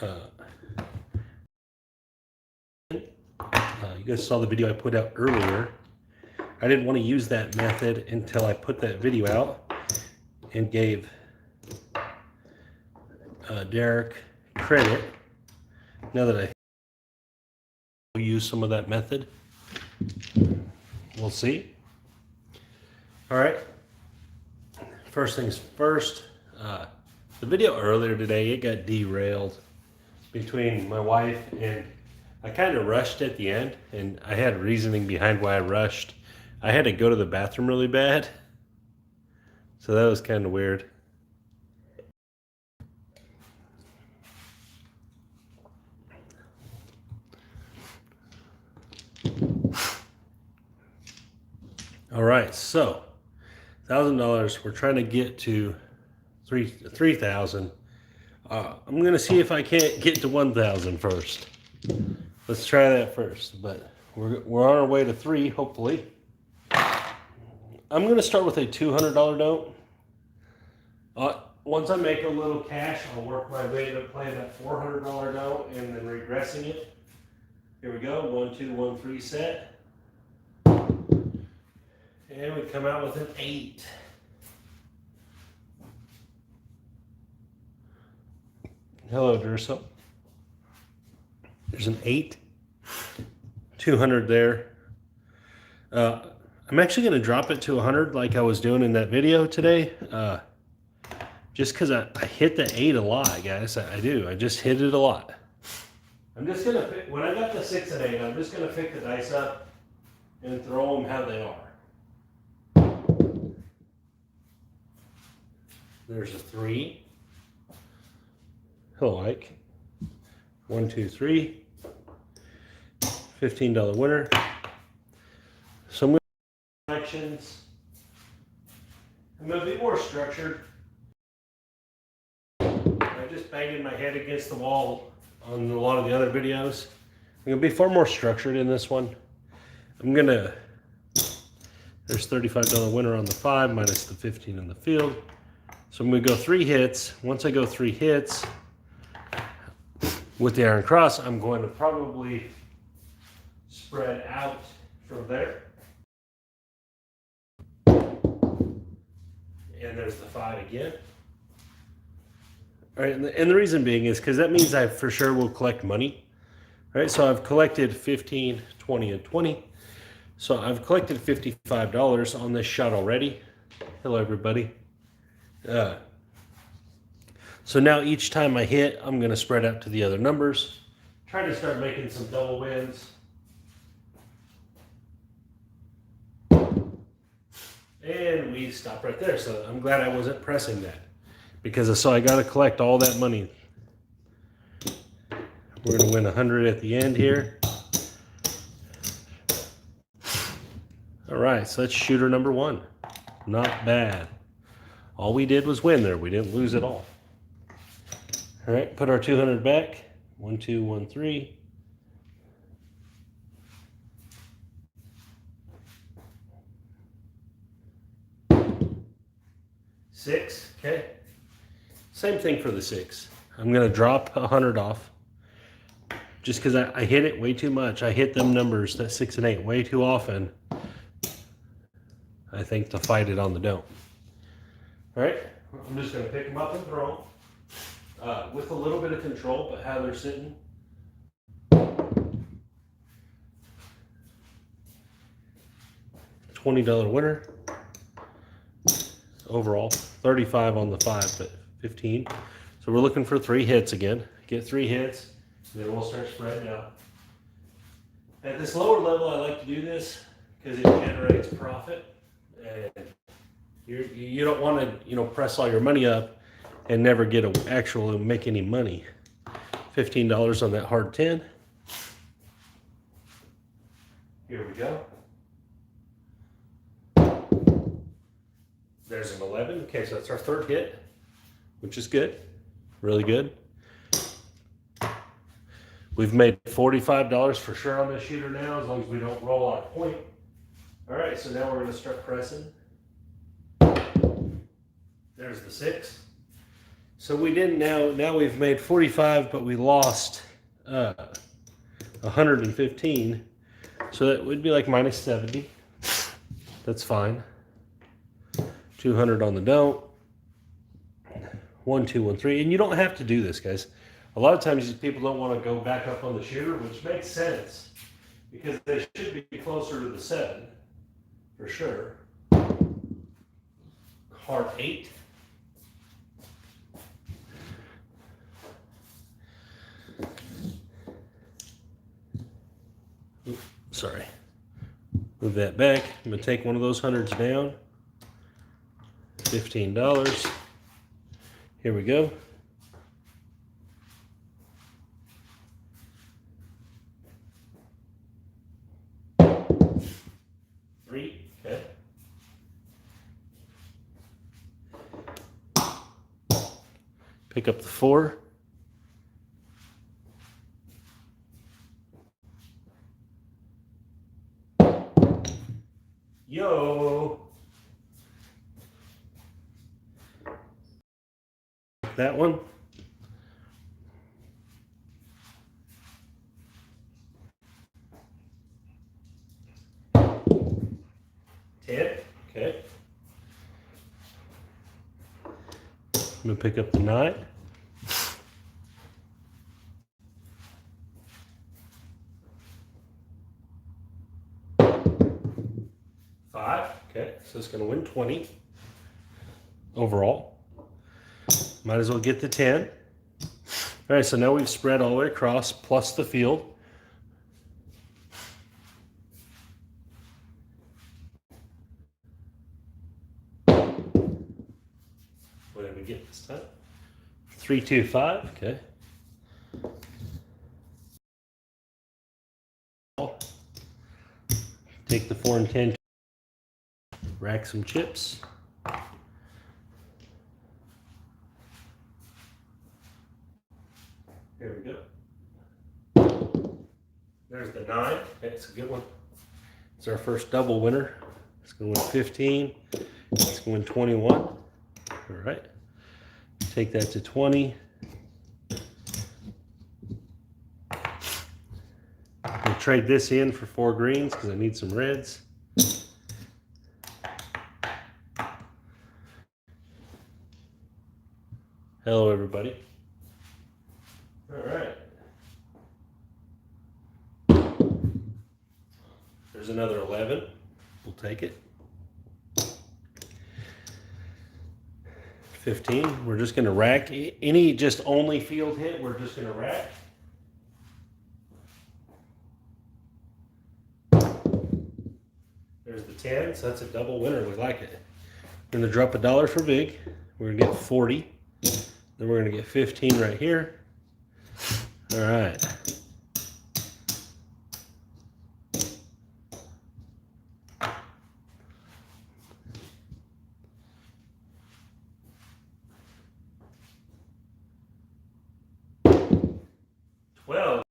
You guys saw the video I put out earlier. I didn't want to use that method until I put that video out and gave Derek credit. Now that I will use some of that method, we'll see. All right. First things first, the video earlier today, it got derailed between my wife and I kind of rushed at the end, and I had reasoning behind why I rushed. I had to go to the bathroom really bad, so that was kind of weird. All right, so $1,000. We're trying to get to 3,000. I'm gonna see if I can't get to 1,000 first. Let's try that first, but we're on our way to 3, hopefully. I'm gonna start with a $200 note. Once I make a little cash, I'll work my way to playing that $400 note and then regressing it. Here we go, 1, 2, 1, 3 set. And we come out with an 8. Hello, Durso. There's an 8. 200 there. I'm actually going to drop it to 100 like I was doing in that video today. Just because I hit the 8 a lot, guys. I do. I just hit it a lot. I'm just going to, when I got the 6 and 8, I'm just going to pick the dice up and throw them how they are. There's a 3. Hello, Ike. 1, 2, 3. $15 winner. So I'm going to actions. I'm going to be more structured. I just banged my head against the wall on a lot of the other videos. I'm going to be far more structured in this one. I'm going to, there's $35 winner on the 5 minus the 15 in the field. So I'm going to go 3 hits. Once I go 3 hits with the Iron Cross, I'm going to probably spread out from there. And there's the 5 again. All right, and the reason being is because that means I for sure will collect money. All right, so I've collected 15, 20, and 20. So I've collected $55 on this shot already. Hello, everybody. So now each time I hit, I'm going to spread out to the other numbers. Try to start making some double wins. And we stop right there. So I'm glad I wasn't pressing that, because I got to collect all that money. We're going to win 100 at the end here. All right, so that's shooter number 1. Not bad. All we did was win there. We didn't lose at all. All right, put our 200 back. 1, 2, 1, 3. Six, okay. Same thing for the 6. I'm gonna drop 100 off just because I hit it way too much. I hit them numbers, that 6 and 8, way too often, I think, to fight it on the dome. All right, I'm just gonna pick them up and throw them with a little bit of control, but how they're sitting. $20 winner. Overall, 35 on the 5, but 15. So we're looking for 3 hits again. Get 3 hits, and then we'll start spreading out. At this lower level, I like to do this because it generates profit. And you don't want to, press all your money up and never get make any money. $15 on that hard 10. Here we go. There's an 11. Okay, so that's our 3rd hit, which is good. Really good. We've made $45 for sure on this shooter now, as long as we don't roll out a point. All right, so now we're going to start pressing. There's the 6. So we didn't now we've made 45, but we lost 115. So that would be like minus 70. That's fine. 200 on the don't. 1, 2, 1, 3. And you don't have to do this, guys. A lot of times these people don't want to go back up on the shooter, which makes sense because they should be closer to the 7 for sure. Heart 8. Oops, sorry. Move that back. I'm going to take one of those hundreds down. $15. Here we go. 3. Okay. Pick up the 4. Yo. That one. Okay. I'm gonna pick up the 9. Okay, so it's gonna win 20 overall. Might as well get the 10. All right, so now we've spread all the way across plus the field. What did we get this time? 3, 2, 5. Okay. Take the 4 and 10. Rack some chips. Here we go. There's the 9. Okay, it's a good one. It's our first double winner. It's going to win 15. It's going to win 21. All right. Take that to 20. I'll trade this in for 4 greens because I need some reds. Hello, everybody. All right. There's another 11. We'll take it. 15. We're just going to rack. Any just only field hit, we're just going to rack. There's the 10. So that's a double winner. We like it. We're going to drop $1 for big. We're going to get 40. Then we're going to get 15 right here. All right. $12.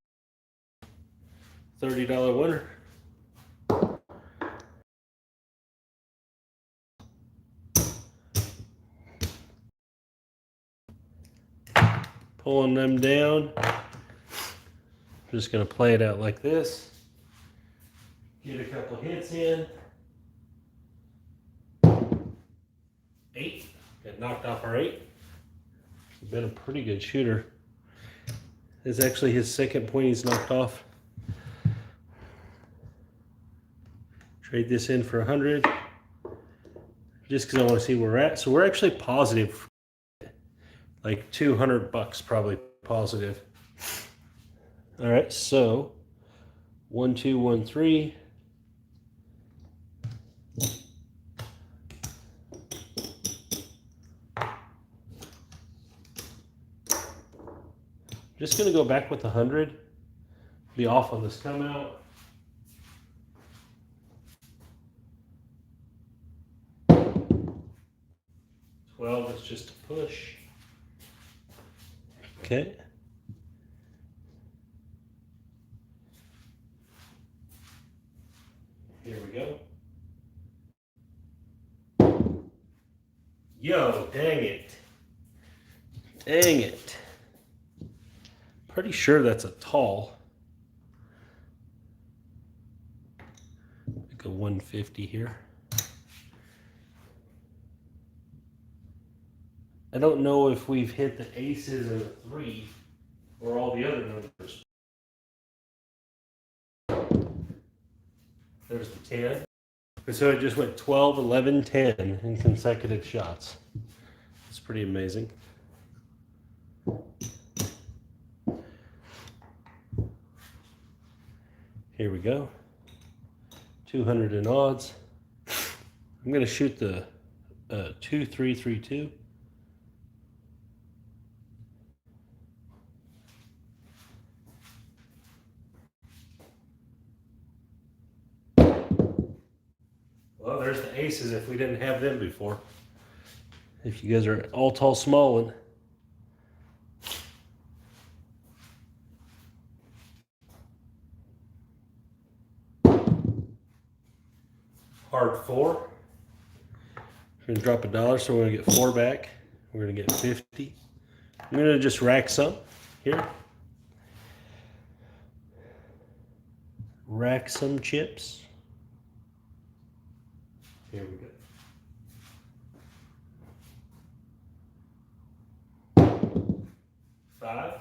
$30 winner. Pulling them down. I'm just going to play it out like this. Get a couple hits in. 8. Got knocked off our 8. He's been a pretty good shooter. It's actually his second point he's knocked off. Trade this in for 100. Just because I want to see where we're at. So we're actually positive. Like $200 probably positive. All right, so 1, 2, 1, 3. Just gonna go back with 100. Be off on this come out. $12 is just a push. Okay. Here we go. Yo, dang it. Dang it. Pretty sure that's a tall. Like a 150 here. I don't know if we've hit the aces or the 3 or all the other numbers. There's the 10. And so it just went 12, 11, 10 in consecutive shots. It's pretty amazing. Here we go. 200 in odds. I'm going to shoot the 2, 3, 3, 2. Well, there's the aces if we didn't have them before. If you guys are all tall, small one. Hard 4. We're going to drop $1, so we're going to get 4 back. We're going to get 50. I'm going to just rack some here. Rack some chips. Here we go. 5.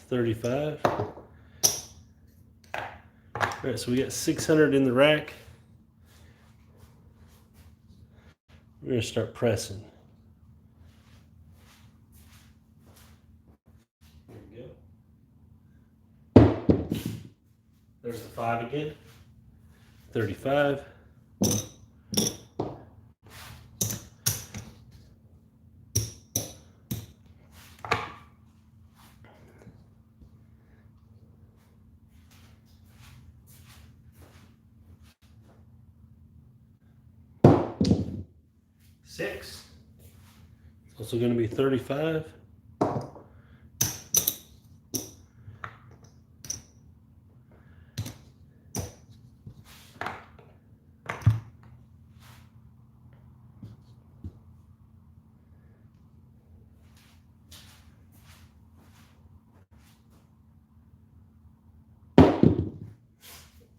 35. All right, so we got 600 in the rack. We're going to start pressing. There we go. There's the 5 again. 35. Six. It's also going to be 35.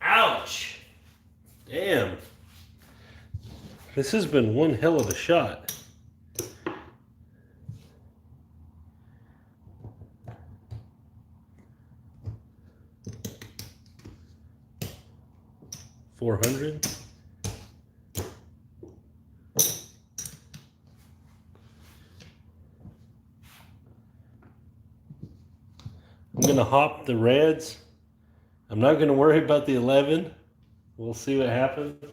Ouch! Damn. This has been one hell of a shot. $400. I'm gonna hop the reds. I'm not gonna worry about the 11. We'll see what happens.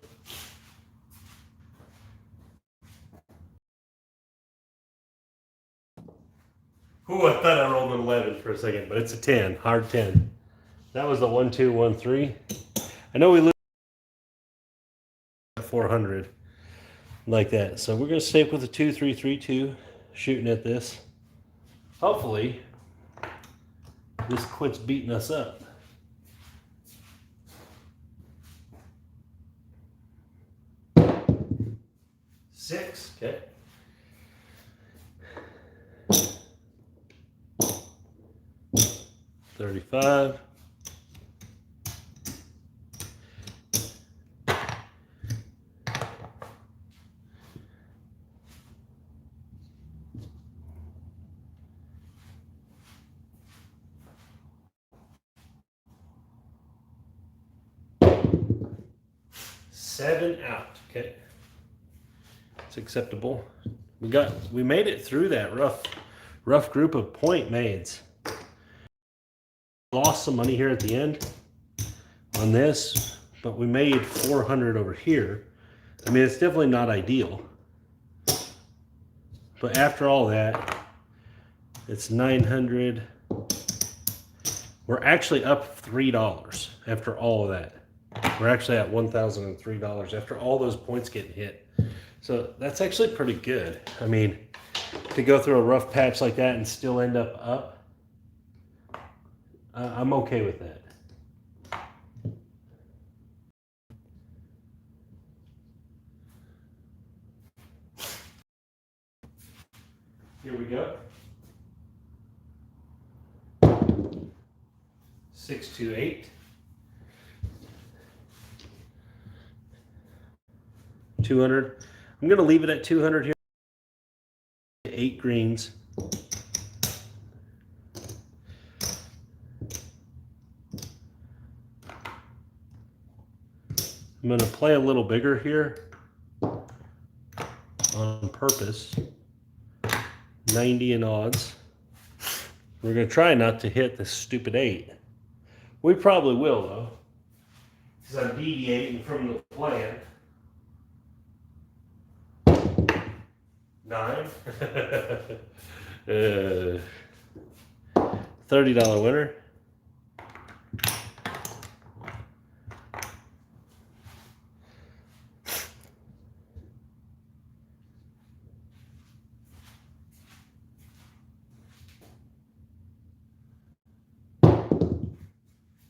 Ooh, I thought I rolled an 11 for a second, but it's a 10, hard 10. That was the 1, 2, 1, 3. I know we lose 400 like that, so we're gonna stick with the 2, 3, 3, 2, shooting at this. Hopefully, this quits beating us up. Six, okay. $35. $7 out, okay. It's acceptable. We made it through that rough group of point maids. Lost some money here at the end on this, but we made 400 over here. I mean, it's definitely not ideal, but after all that, it's 900. We're actually up $3 after all of that. We're actually at $1,003 after all those points getting hit. So that's actually pretty good. I mean, to go through a rough patch like that and still end up, I'm okay with that. Here we go. 628. 200. I'm going to leave it at 200 here. 8 greens. I'm going to play a little bigger here on purpose. 90 in odds. We're going to try not to hit the stupid 8. We probably will, though, because I'm deviating from the plan. 9. $30 winner.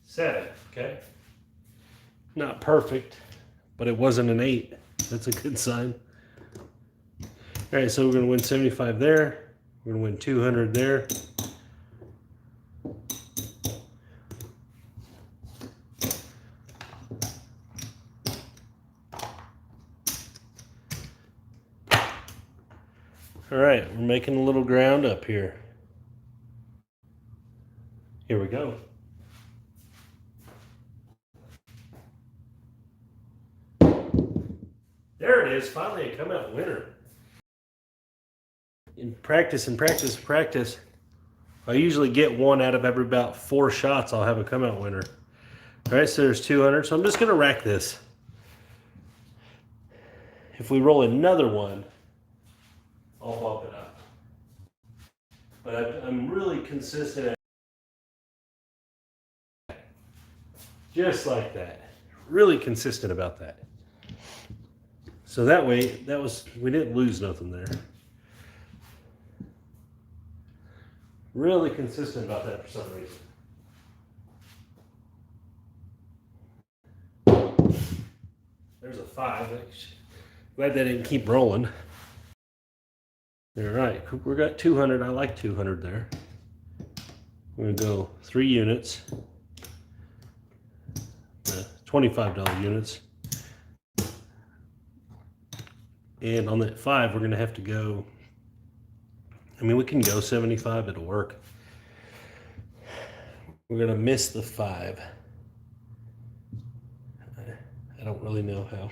$7, okay? Not perfect, but it wasn't an 8. That's a good sign. All right, so we're going to win 75 there. We're going to win 200 there. All right, we're making a little ground up here. Here we go. There it is, finally a come out winner. In practice and practice and practice, I usually get one out of every about 4 shots. I'll have a come out winner. All right, so there's 200. So I'm just gonna rack this. If we roll another one, I'll bump it up. But I'm really consistent at just like that. Really consistent about that. So that way, we didn't lose nothing there. Really consistent about that for some reason. There's a 5. Glad that didn't keep rolling. All right, we got 200. I like 200 there. We're gonna go 3 units, $25 units. And on that 5, we're gonna have to go, I mean, we can go 75, it'll work. We're gonna miss the 5. I don't really know how.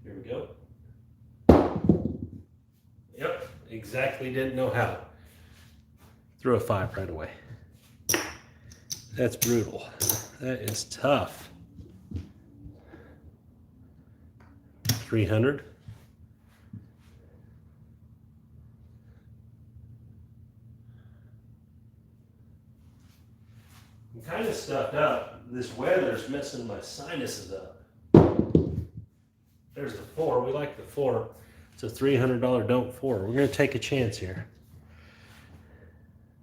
Here we go. Yep, exactly didn't know how. Threw a 5 right away. That's brutal. That is tough. 300. I'm kind of stuffed up. This weather's messing my sinuses up. There's the 4. We like the 4. It's a $300 don't 4. We're going to take a chance here.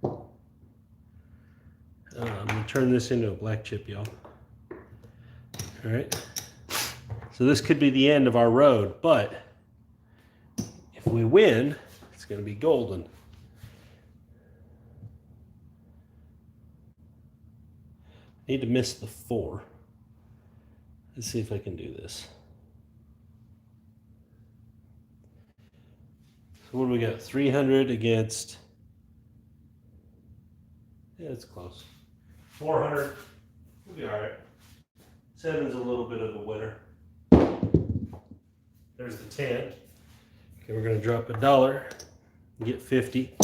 I'm going to turn this into a black chip, y'all. All right. So this could be the end of our road, but if we win, it's going to be golden. Need to miss the 4. Let's see if I can do this. So what do we got? 300 against, yeah, it's close. 400, we'll be all right. 7's a little bit of a winner. There's the 10. Okay, we're gonna drop $1, get 50.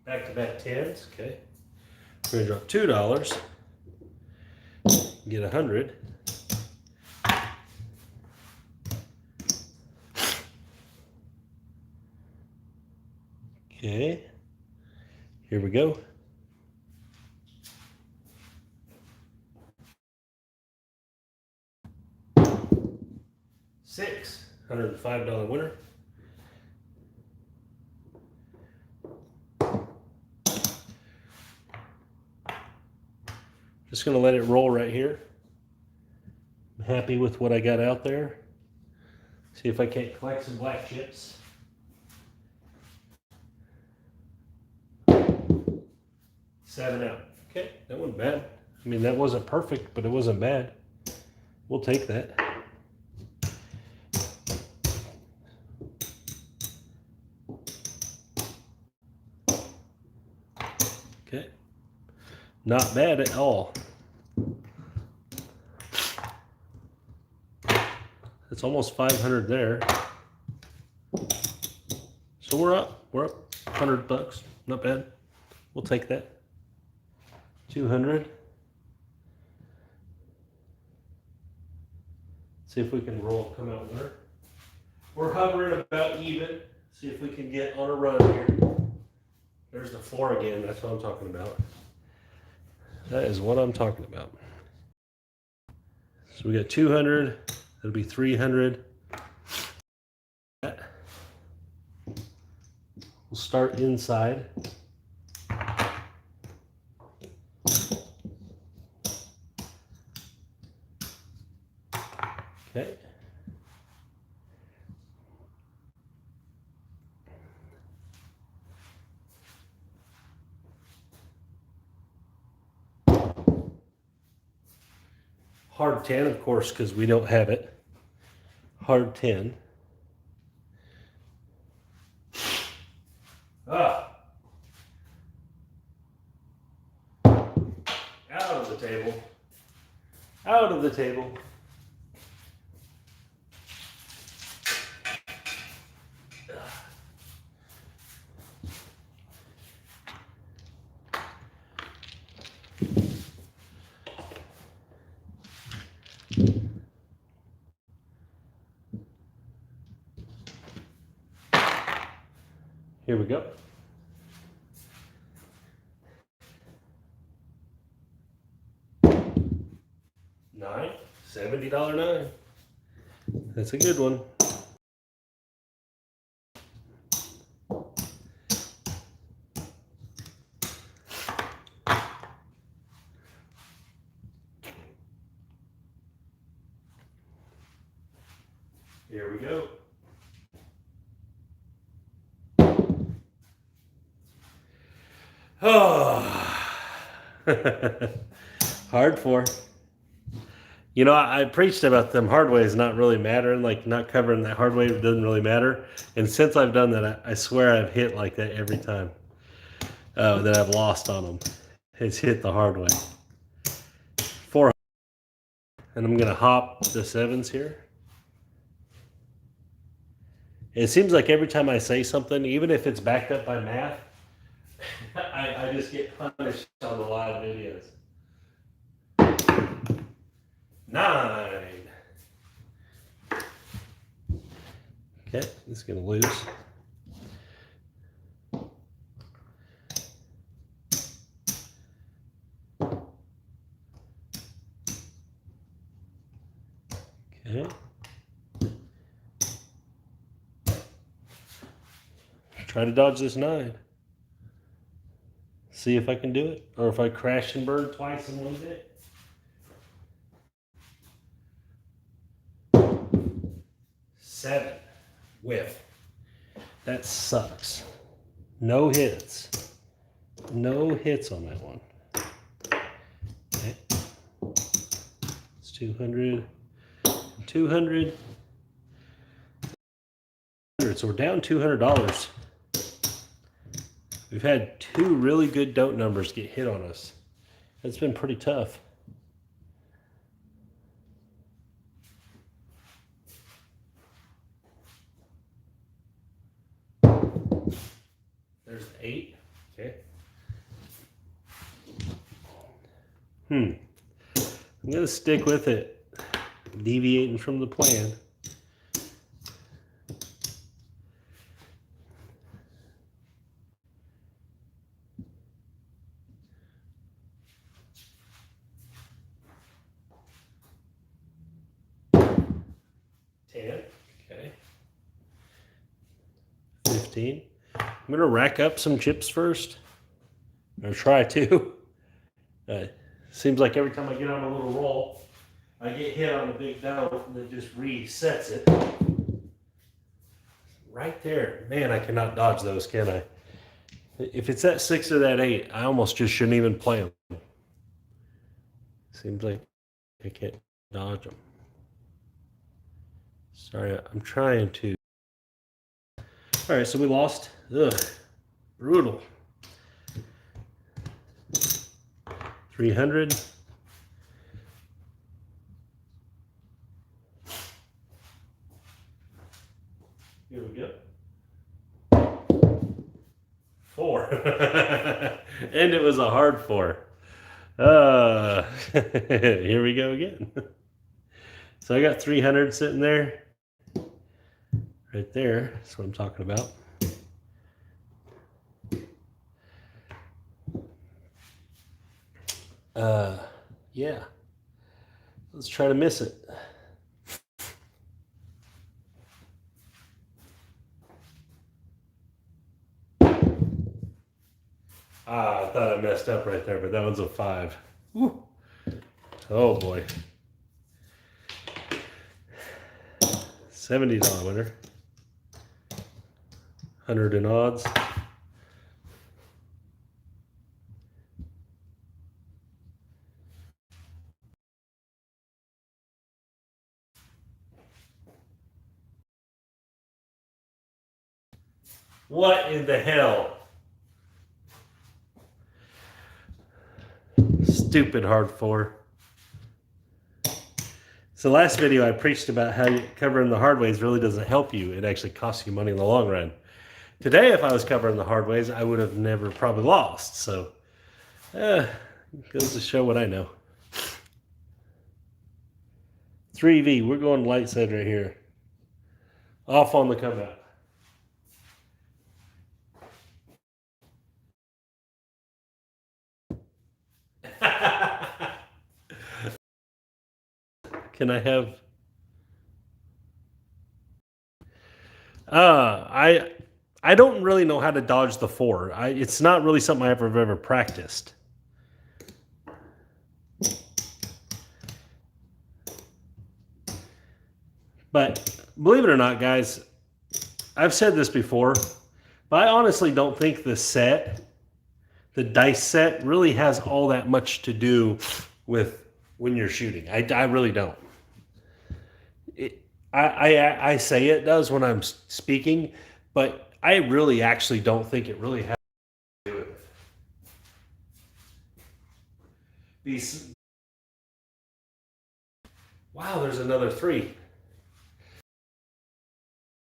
Back-to-back 10s, okay. We're gonna drop $2, get 100. Okay, here we go. $605 winner. Just gonna let it roll right here. I'm happy with what I got out there. See if I can't collect some black chips. Seven out. Okay, that wasn't bad. I mean, that wasn't perfect, but it wasn't bad. We'll take that. Okay. Not bad at all. It's almost 500 there. So we're up. We're up $100. Not bad. We'll take that. 200. See if we can roll, come out winner. We're hovering about even. See if we can get on a run here. There's the 4 again. That's what I'm talking about. That is what I'm talking about. So we got 200. That'll be 300. We'll start inside. Okay. Hard 10, of course, because we don't have it. Hard 10. Ah. Out of the table. Out of the table. Here we go. Nine, $70 nine. That's a good one. Here we go. Oh, hard 4. You know, I preached about them hard ways not really mattering, like not covering that hard way doesn't really matter. And since I've done that, I swear I've hit like that every time that I've lost on them. It's hit the hard way. 400. And I'm going to hop the 7s here. It seems like every time I say something, even if it's backed up by math, I just get punished on the live videos. 9. Okay, it's gonna lose. Okay. Try to dodge this 9. See if I can do it, or if I crash and burn twice in one day. 7. Whiff. That sucks. No hits. No hits on that one. Okay. It's 200. 200. So we're down $200. We've had 2 really good don't numbers get hit on us. That's been pretty tough. There's the 8. Okay. I'm going to stick with it. Deviating from the plan. Okay. 15. I'm gonna rack up some chips first, or try to. Seems like every time I get on a little roll, I get hit on a big note and it just resets it. Right there. Man, I cannot dodge those, can I? If it's that 6 or that 8, I almost just shouldn't even play them. Seems like I can't dodge them. Sorry, I'm trying to. All right, so we lost. Ugh, brutal. 300. Here we go. 4. And it was a hard 4. Here we go again. So I got 300 sitting there. Right there. That's what I'm talking about. Yeah. Let's try to miss it. I thought I messed up right there, but that one's a 5. Woo. Oh boy. $70 winner. 100 in odds. What in the hell? Stupid hard 4. So last video I preached about how covering the hard ways really doesn't help you. It actually costs you money in the long run. Today, if I was covering the hard ways, I would have never probably lost. So, it goes to show what I know. 3V, we're going light side right here. Off on the comeback. Can I have? I don't really know how to dodge the 4. It's not really something I've ever practiced. But believe it or not, guys, I've said this before, but I honestly don't think the dice set, really has all that much to do with when you're shooting. I really don't. I say it does when I'm speaking, but I really actually don't think it really has to do with it. Wow, there's another 3.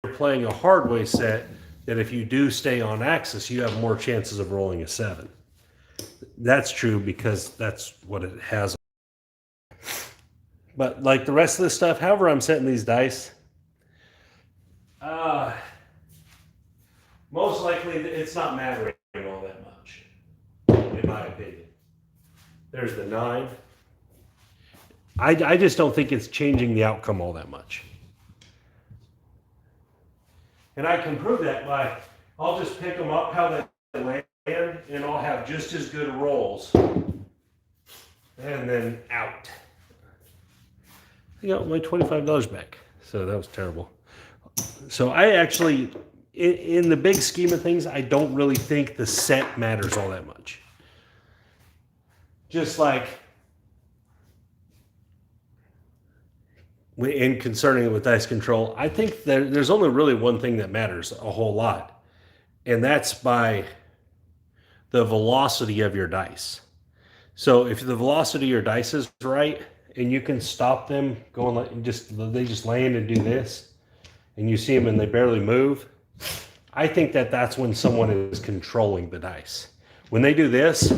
You're playing a hard way set that if you do stay on axis, you have more chances of rolling a 7. That's true because that's what it has. But like the rest of this stuff, however I'm setting these dice, most likely it's not mattering all that much, in my opinion. There's the 9. I just don't think it's changing the outcome all that much. And I can prove that by, I'll just pick them up how they land, and I'll have just as good rolls. And then out. I got my $25 back. So that was terrible. So I actually, in the big scheme of things, I don't really think the set matters all that much. Just like in concerning it with dice control, I think there's only really one thing that matters a whole lot, and that's by the velocity of your dice. So if the velocity of your dice is right, and you can stop them going like they just land and do this, and you see them and they barely move, I think that's when someone is controlling the dice. When they do this,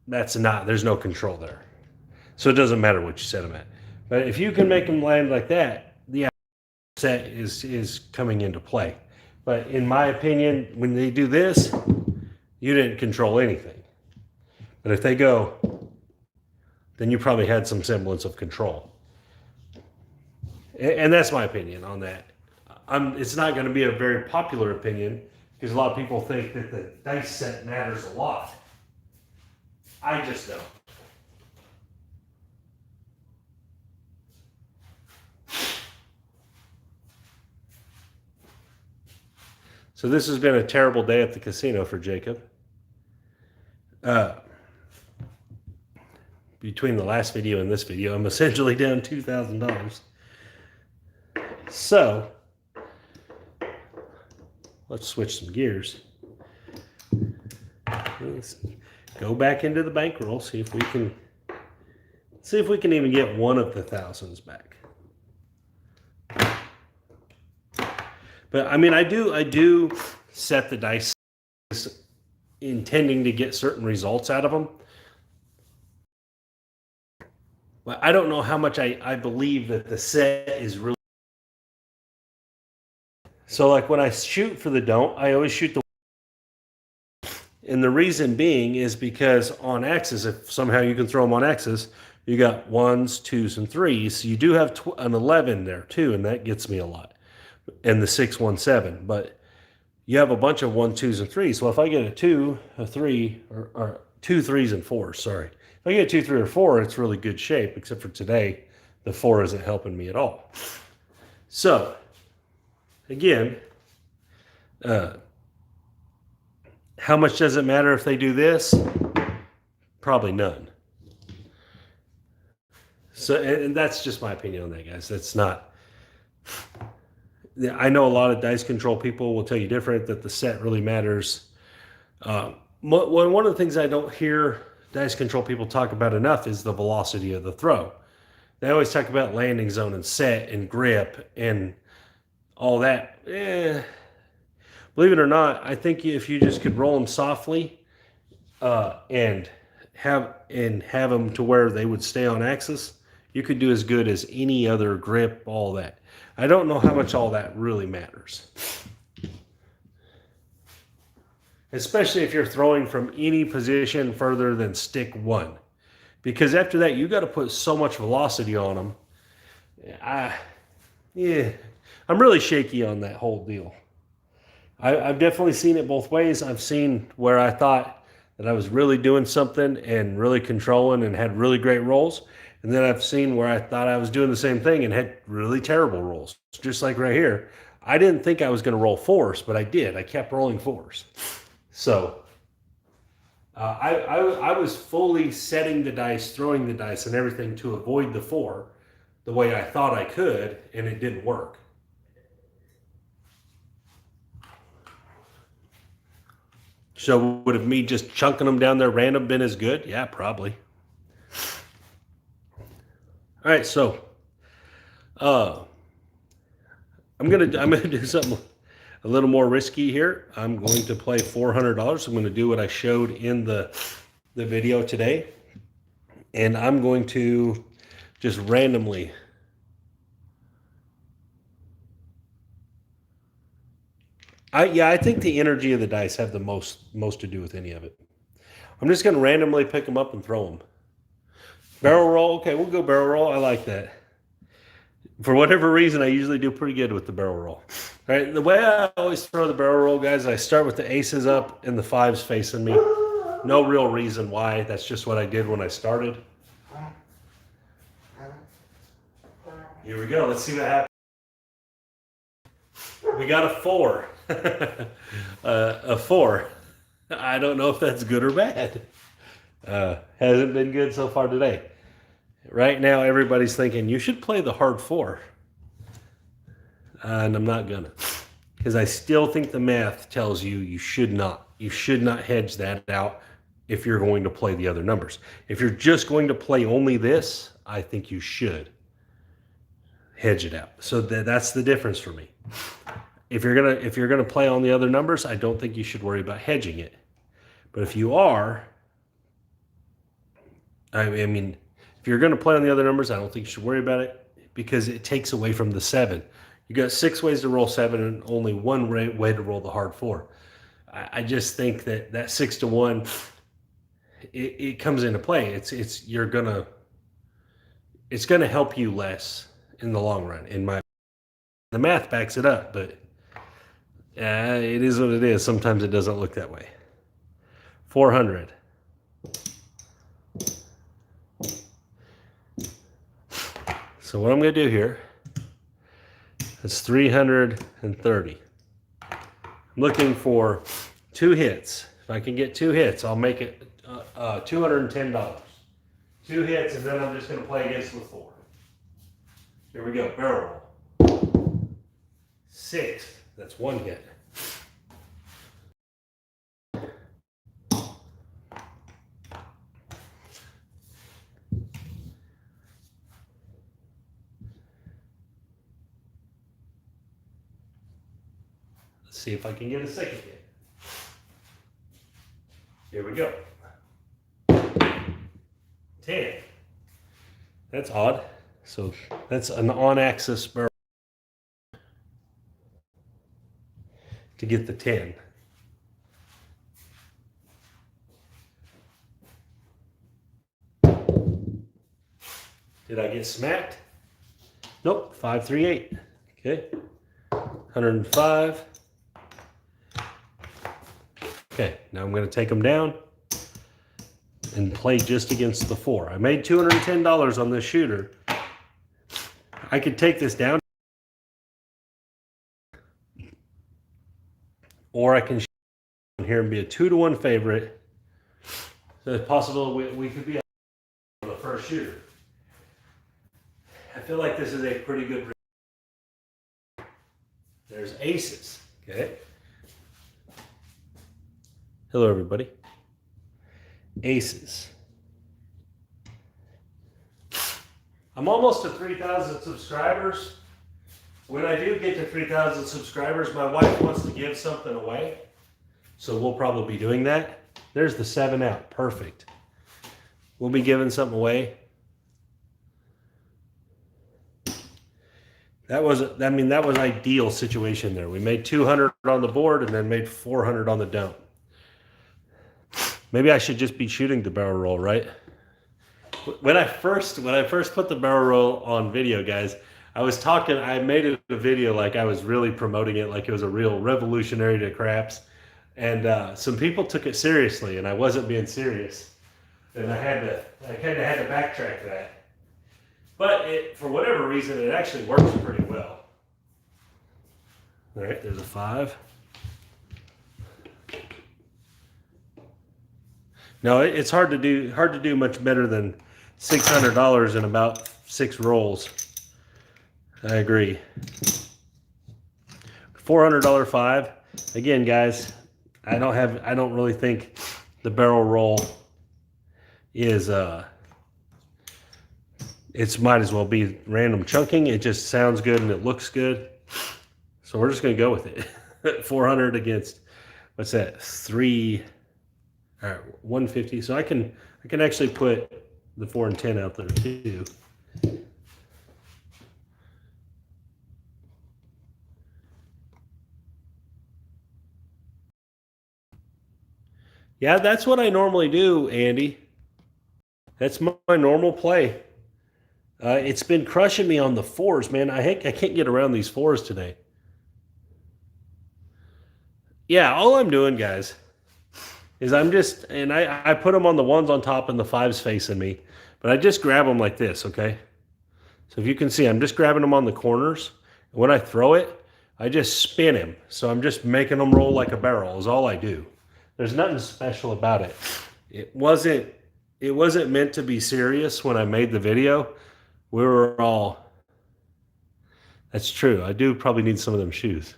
there's no control there. So it doesn't matter what you set them at. But if you can make them land like that, the set is coming into play. But in my opinion, when they do this, you didn't control anything. But if they go, then you probably had some semblance of control. And that's my opinion on that. It's not going to be a very popular opinion because a lot of people think that the dice set matters a lot. I just don't. So this has been a terrible day at the casino for Jacob. Between the last video and this video, I'm essentially down $2,000. So let's switch some gears. Let's go back into the bankroll, see if we can even get one of the thousands back. But I mean, I do set the dice intending to get certain results out of them. But I don't know how much I believe that the set is really. So like when I shoot for the don't, I always shoot the. And the reason being is because on X's, if somehow you can throw them on X's, you got 1s, 2s, and 3s. So you do have an 11 there too, and that gets me a lot. And the 6, 1, 7. But you have a bunch of 1, 2s, and 3s. So if I get a 2, a 3, or 2, 3s, and 4s, sorry. If I get a 2, 3, or 4, it's really good shape, except for today, the 4 isn't helping me at all. So, again, how much does it matter if they do this? Probably none. So, and that's just my opinion on that, guys. That's not. I know a lot of dice control people will tell you different, that the set really matters. One of the things I don't hear dice control people talk about enough is the velocity of the throw. They always talk about landing zone and set and grip and all that. Believe it or not, I think if you just could roll them softly and have them to where they would stay on axis, you could do as good as any other grip, all that. I don't know how much all that really matters. Especially if you're throwing from any position further than stick 1. Because after that, you got to put so much velocity on them. I'm really shaky on that whole deal. I've definitely seen it both ways. I've seen where I thought that I was really doing something and really controlling and had really great rolls. And then I've seen where I thought I was doing the same thing and had really terrible rolls. Just like right here. I didn't think I was going to roll 4s, but I did. I kept rolling 4s. So I was fully setting the dice, throwing the dice and everything to avoid the 4 the way I thought I could, and it didn't work. So would have me just chunking them down there random been as good? Yeah, probably. All right, so I'm gonna do something a little more risky here. I'm going to play $400. I'm going to do what I showed in the video today, and I'm going to just randomly. I think the energy of the dice have the most to do with any of it. I'm just going to randomly pick them up and throw them. Barrel roll. Okay, we'll go barrel roll. I like that. For whatever reason, I usually do pretty good with the barrel roll. All right, the way I always throw the barrel roll, guys, I start with the aces up and the 5s facing me. No real reason why. That's just what I did when I started. Here we go. Let's see what happens. We got a 4. A 4. I don't know if that's good or bad. Hasn't been good so far today. Right now, everybody's thinking, you should play the hard 4. And I'm not gonna. Because I still think the math tells you you should not. You should not hedge that out if you're going to play the other numbers. If you're just going to play only this, I think you should hedge it out. So that's the difference for me. If you're gonna play on the other numbers, I don't think you should worry about hedging it. But if you are, I mean, if you're going to play on the other numbers, I don't think you should worry about it because it takes away from the 7. You got 6 ways to roll 7 and only 1 way to roll the hard 4. I just think that 6 to 1, it comes into play. It's gonna help you less in the long run. The math backs it up, but it is what it is. Sometimes it doesn't look that way. 400. So what I'm going to do here is 330. I'm I'm looking for 2 hits. If I can get 2 hits, I'll make it $210. 2 hits, and then I'm just going to play against the 4. Here we go, barrel roll. 6, that's 1 hit. Let's see if I can get a 2nd hit. Here we go. 10. That's odd. So that's an on-axis barrel to get the 10. Did I get smacked? Nope, 538. Okay, 105. Okay, now I'm going to take them down and play just against the 4. I made $210 on this shooter. I could take this down, or I can shoot here and be a 2-to-1 favorite. So it's possible we could be on the first shooter. I feel like this is a pretty good. There's aces. Okay. Hello, everybody. Aces. I'm almost to 3,000 subscribers. When I do get to 3,000 subscribers, my wife wants to give something away. So we'll probably be doing that. There's the 7 out. Perfect. We'll be giving something away. That was ideal situation there. We made 200 on the board and then made 400 on the dome. Maybe I should just be shooting the barrel roll, right? When I first put the barrel roll on video, guys, I made it a video like I was really promoting it, like it was a real revolutionary to craps. And some people took it seriously, and I wasn't being serious. And I kind of had to backtrack that. But for whatever reason, it actually works pretty well. All right, there's a 5. No, it's hard to do much better than $600 in about 6 rolls. I agree. $400 5. Again, guys, I don't really think the barrel roll is it might as well be random chunking. It just sounds good and it looks good. So we're just going to go with it. 400 against, what's that? 3, all right, 150. So I can actually put the 4 and 10 out there too. Yeah, that's what I normally do, Andy. That's my normal play. It's been crushing me on the 4s, man. I can't get around these 4s today. Yeah, all I'm doing, guys, is I put them on the 1s on top and the 5s facing me, but I just grab them like this, okay? So if you can see, I'm just grabbing them on the corners. And when I throw it, I just spin him. So I'm just making them roll like a barrel is all I do. There's nothing special about it. It wasn't meant to be serious when I made the video. We were all, that's true. I do probably need some of them shoes.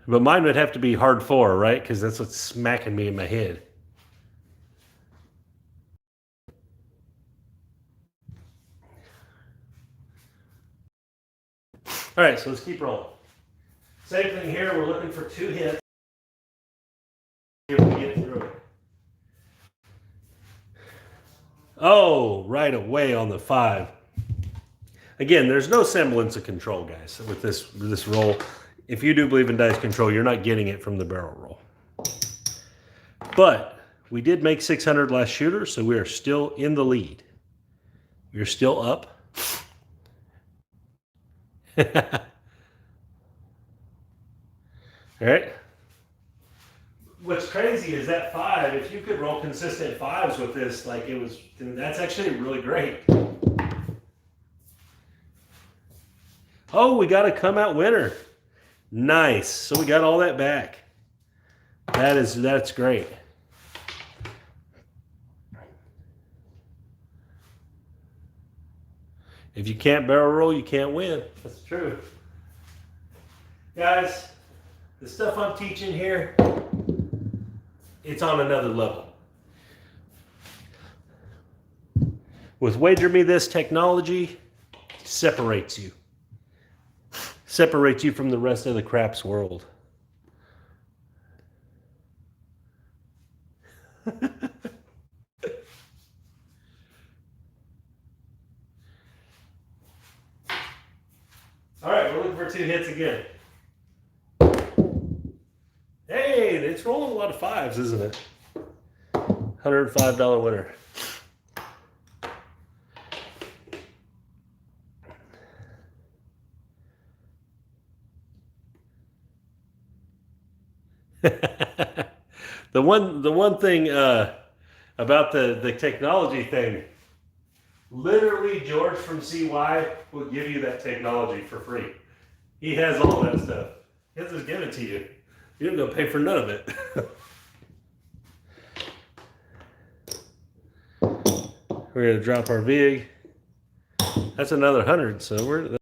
But mine would have to be hard 4, right? Because that's what's smacking me in my head. All right, so let's keep rolling. Same thing here. We're looking for 2 hits. See if we get through it. Oh, right away on the 5. Again, there's no semblance of control, guys, with this roll. If you do believe in dice control, you're not getting it from the barrel roll. But we did make 600 last shooter, so we are still in the lead. We're still up. All right. What's crazy is that 5, if you could roll consistent 5s with this, that's actually really great. Oh, we got a come out winner. Nice. So we got all that back. That's great. If you can't barrel roll, you can't win. That's true. Guys, the stuff I'm teaching here, it's on another level. With Wager Me This technology, separates you. Separates you from the rest of the craps world. All right, we're looking for 2 hits again. Hey, it's rolling a lot of 5s, isn't it? $105 winner. the one thing about the technology thing, literally George from CY will give you that technology for free. He has all that stuff. He'll just give it to you. You don't go pay for none of it. We're gonna drop our VIG. That's another 100. So we're.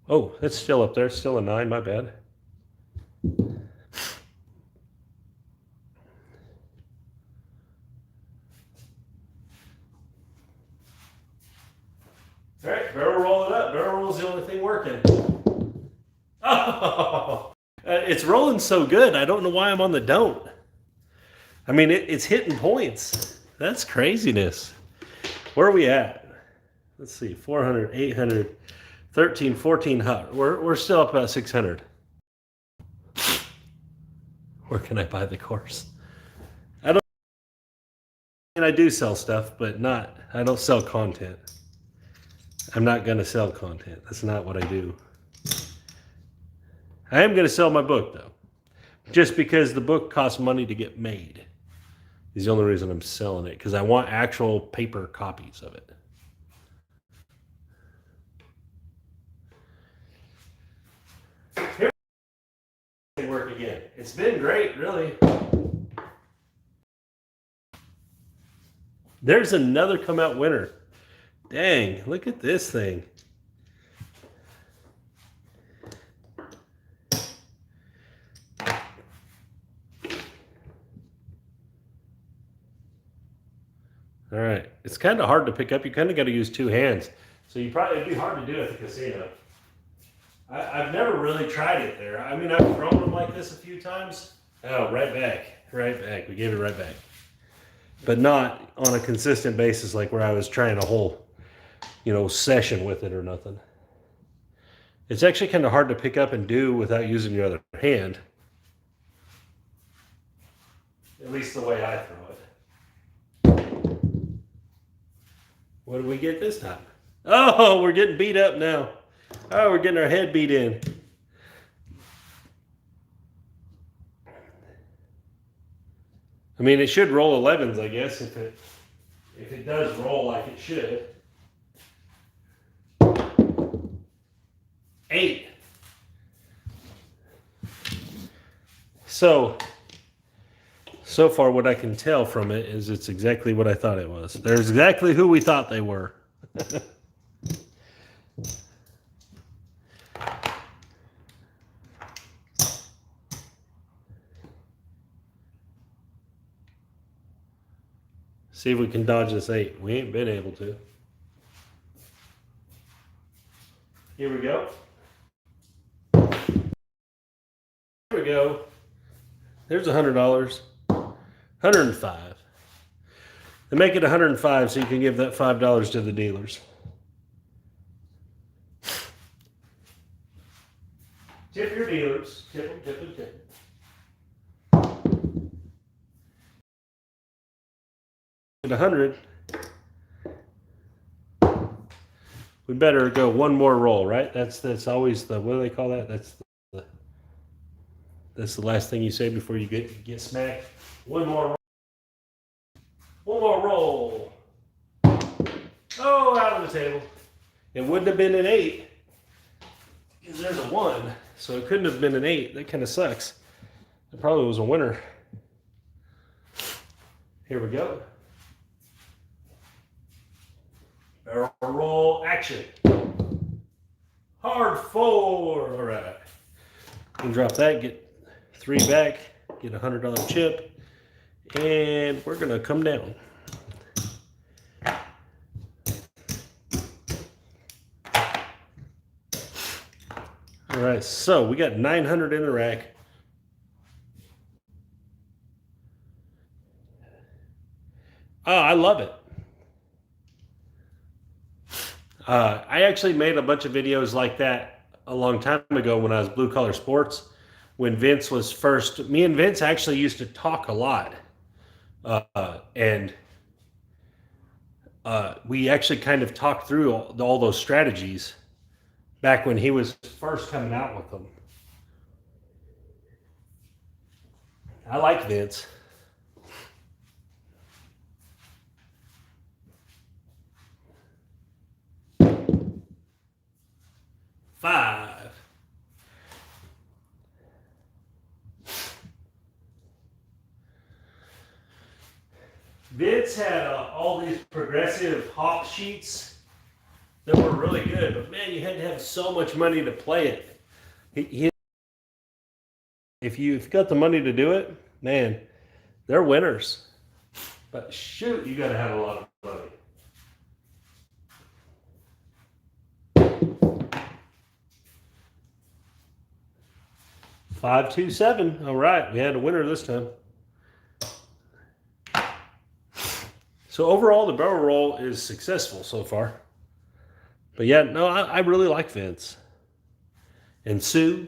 Oh, it's still up there. Still a 9. My bad. All right, barrel roll it up. Barrel roll's the only thing working. Oh, it's rolling so good. I don't know why I'm on the don't. I mean, it's hitting points. That's craziness. Where are we at? Let's see, 400, 800, 13, 14 hot. We're still up about 600. Where can I buy the course? I don't. And I do sell stuff, but I don't sell content. I'm not going to sell content. That's not what I do. I am going to sell my book, though. Just because the book costs money to get made is the only reason I'm selling it, because I want actual paper copies of it. Here we work again. It's been great, really. There's another come out winner. Dang, look at this thing. All right, it's kind of hard to pick up. You kind of got to use 2 hands. So it'd be hard to do at the casino. I've never really tried it there. I mean, I've thrown them like this a few times. Oh, right back. We gave it right back. But not on a consistent basis like where I was trying a whole, session with it or nothing. It's actually kind of hard to pick up and do without using your other hand. At least the way I throw it. What did we get this time? Oh, we're getting beat up now. Oh, we're getting our head beat in. I mean, it should roll 11s, I guess, if it does roll like it should. 8. So far what I can tell from it is it's exactly what I thought it was. They're exactly who we thought they were. See if we can dodge this 8. We ain't been able to. Here we go. Here we go. There's $100. 105. They make it 105 so you can give that $5 to the dealers. Tip your dealers. Tip them, tip them, tip them. At 100, we better go one more roll, right? That's always the, what do they call that? That's the last thing you say before you get smacked. One more roll. Oh, out of the table. It wouldn't have been an 8 because there's a 1, so it couldn't have been an 8. That kind of sucks. It probably was a winner. Here we go. Barrel roll action. Hard 4. All right. You can drop that, get 3 back, get a $100 chip, and we're gonna come down. All right, so we got 900 in the rack. Oh, I love it. I actually made a bunch of videos like that a long time ago when I was Blue Collar Sports. When Vince was first, me and Vince actually used to talk a lot. And we actually kind of talked through all those strategies back when he was first coming out with them. I like Vince. Five. Vince had all these progressive hop sheets that were really good, but man, you had to have so much money to play it. If you've got the money to do it, man, they're winners. But shoot, you got to have a lot of money. Five, 2, 7. All right, we had a winner this time. So overall, the barrel roll is successful so far. But yeah, no, I really like Vince and Sue.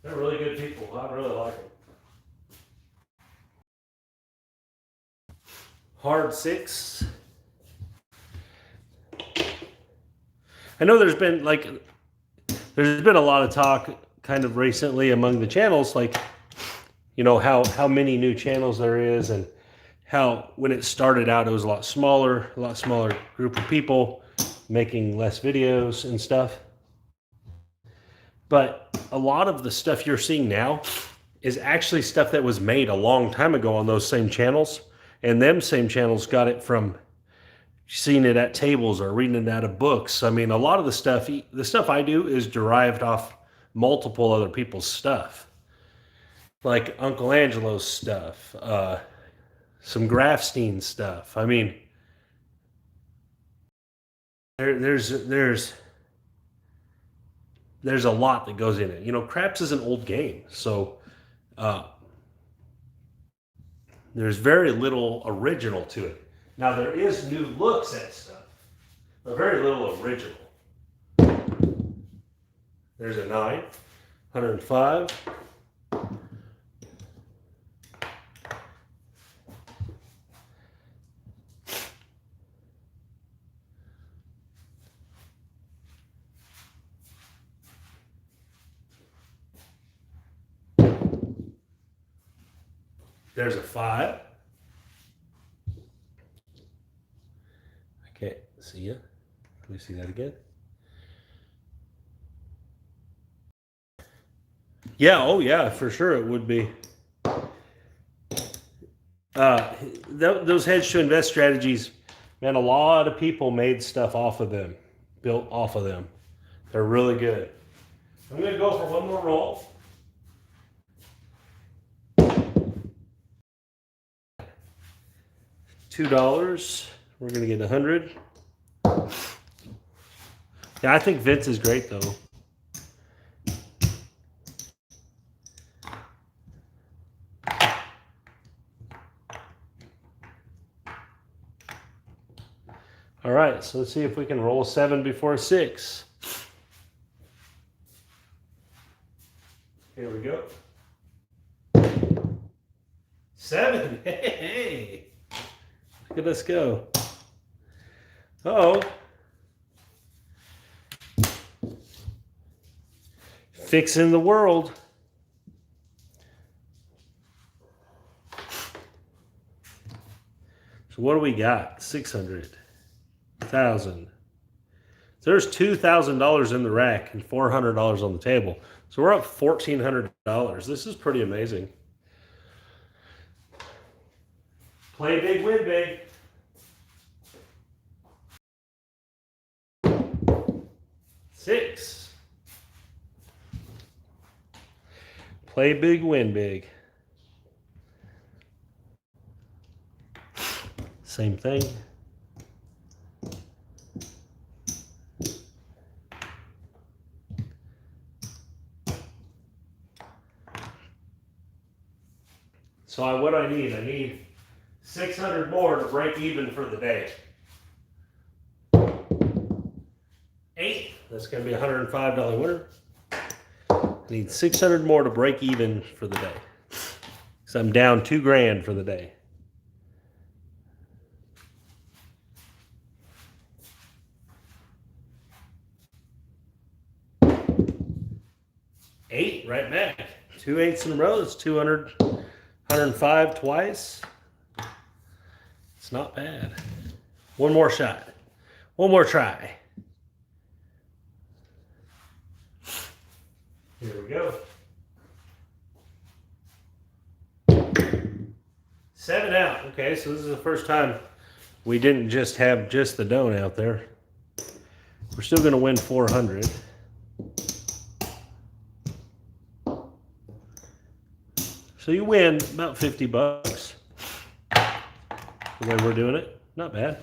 They're really good people. I really like them. Hard 6. I know there's been a lot of talk kind of recently among the channels, like, you know, how many new channels there is, and how when it started out it was a lot smaller group of people making less videos and stuff. But a lot of the stuff you're seeing now is actually stuff that was made a long time ago on those same channels, and them same channels got it from seeing it at tables or reading it out of books. I mean, a lot of the stuff I do is derived off multiple other people's stuff, like Uncle Angelo's stuff, some Grafstein stuff. I mean, there's a lot that goes in it. You know, craps is an old game, so there's very little original to it. Now, there is new looks at stuff, but very little original. There's a 9, 105. There's a 5. I can't see you. Let me see that again. Yeah, oh yeah, for sure it would be. Those hedge to invest strategies, man, a lot of people made stuff off of them, built off of them. They're really good. I'm going to go for one more roll. $2. We're going to get 100. Yeah, I think Vince is great though. All right, so let's see if we can roll a 7 before a 6. Here we go. 7. Hey, look at us go. Uh-oh. Fixing the world. what do we got? 600,000. There's $2,000 in the rack and $400 on the table. So we're up $1,400. This is pretty amazing. Play big, win big. Six. Play big, win big. Same thing. So what do I need? I need 600 more to break even for the day. 8. That's going to be a $105 winner. I need 600 more to break even for the day. So I'm down $2,000 for the day. Eight, right back. 2 8s in a row. That's 200, 105 twice. It's not bad. One more shot. One more try. Here we go. 7 out. Okay, so this is the first time we didn't just have just the don't out there. We're still going to win 400. So you win about $50 the way we're doing it. Not bad.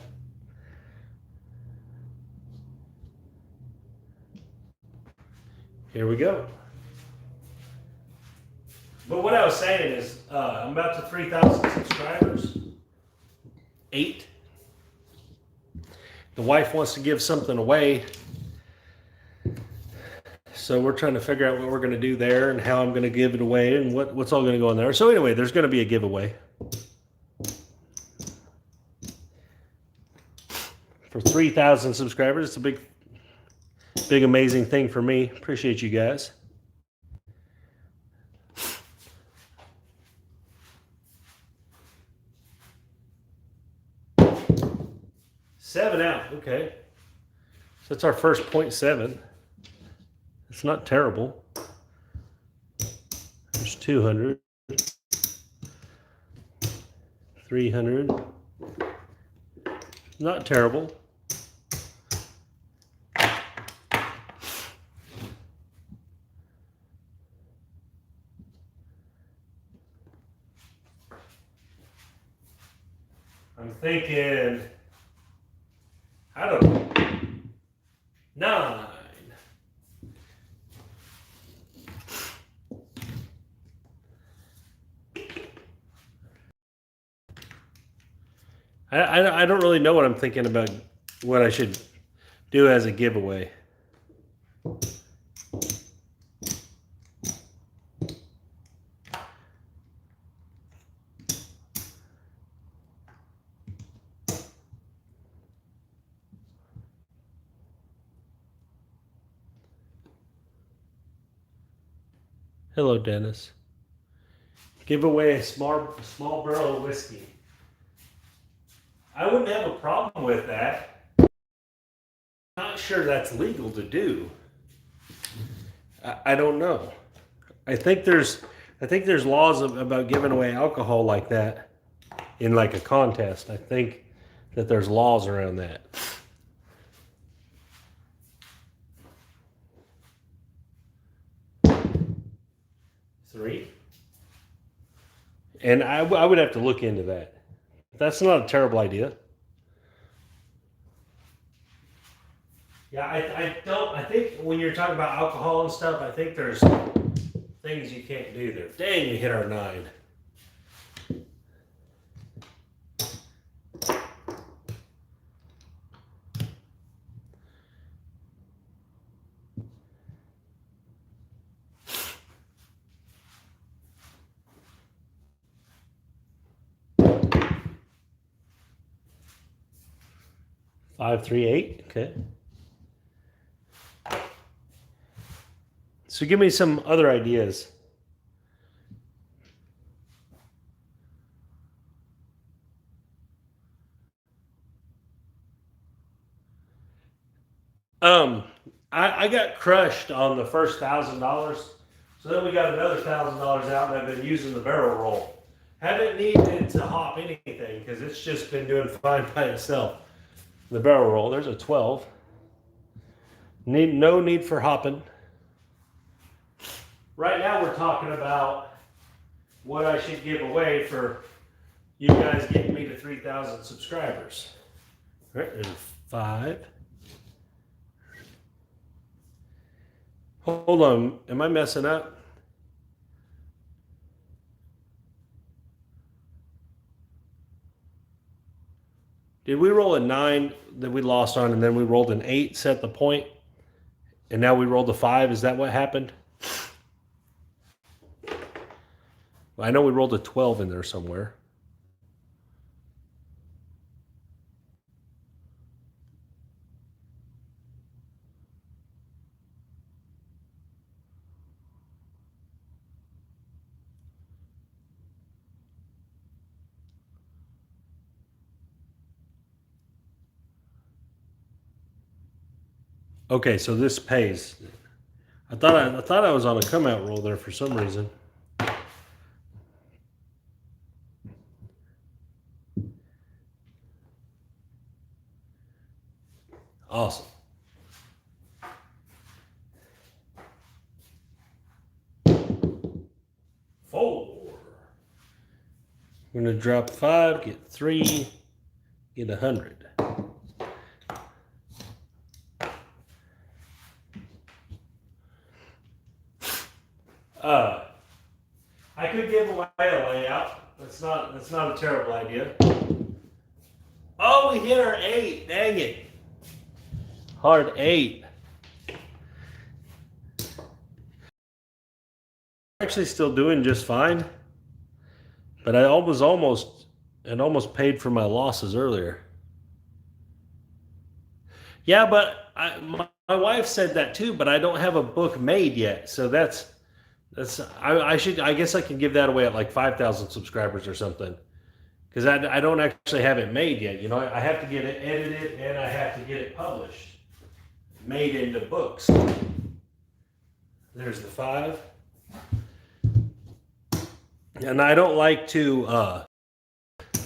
Here we go. But what I was saying is, I'm about to 3,000 subscribers. 8. The wife wants to give something away. So we're trying to figure out what we're going to do there and how I'm going to give it away and what's all going to go in there. So anyway, there's going to be a giveaway. For 3,000 subscribers. It's a big, amazing thing for me. Appreciate you guys. Seven out. Okay. So that's our first 0.7. It's not terrible. There's 200. 300. Not terrible. I'm thinking, I don't know, 9. I don't really know what I'm thinking about what I should do as a giveaway. Hello, Dennis. Give away a small barrel of whiskey. I wouldn't have a problem with that. Not sure that's legal to do. I don't know. I think there's laws about giving away alcohol like that in like a contest. I think that there's laws around that. Three. And I would have to look into that. That's not a terrible idea. Yeah, I think when you're talking about alcohol and stuff, I think there's things you can't do there. Dang, we hit our 9. Five, 3, 8. Okay. So give me some other ideas. Um, I got crushed on the first $1,000, so then we got another $1,000 out, and I've been using the barrel roll. Haven't needed to hop anything because it's just been doing fine by itself. The barrel roll, there's a 12. No need for hopping. Right now we're talking about what I should give away for you guys getting me to 3,000 subscribers. All right, there's 5. Hold on, am I messing up? Did we roll a 9 that we lost on, and then we rolled an 8, set the point, and now we rolled a 5? Is that what happened? I know we rolled a 12 in there somewhere. Okay, so this pays. I thought I was on a come out roll there for some reason. Awesome. 4. We're gonna drop 5, get 3, get 100. I could give away a layout. That's not a terrible idea. Oh, we hit our 8. Dang it. Hard 8. Actually still doing just fine. But I almost paid for my losses earlier. Yeah, but my wife said that too, but I don't have a book made yet. So I guess I can give that away at like 5,000 subscribers or something. Because I don't actually have it made yet. You know, I have to get it edited and I have to get it published, made into books. There's the 5. And I don't like to,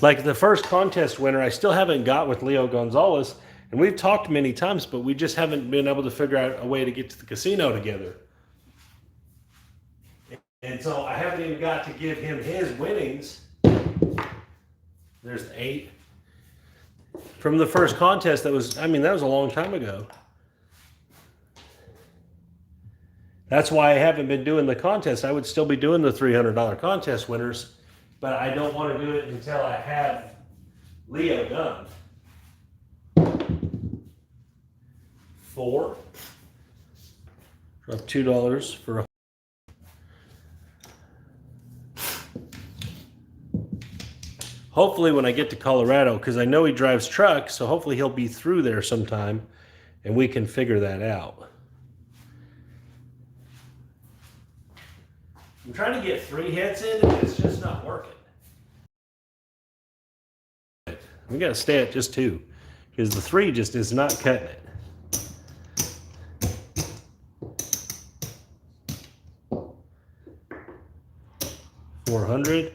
like the first contest winner, I still haven't got with Leo Gonzalez. And we've talked many times, but we just haven't been able to figure out a way to get to the casino together. And so I haven't even got to give him his winnings. There's the 8. From the first contest, that was a long time ago. That's why I haven't been doing the contest. I would still be doing the $300 contest winners, but I don't want to do it until I have Leo done. 4. Drop $2 for a. Hopefully when I get to Colorado, because I know he drives trucks, so hopefully he'll be through there sometime and we can figure that out. I'm trying to get 3 hits in and it's just not working. We got to stay at just 2 because the 3 just is not cutting it. $400.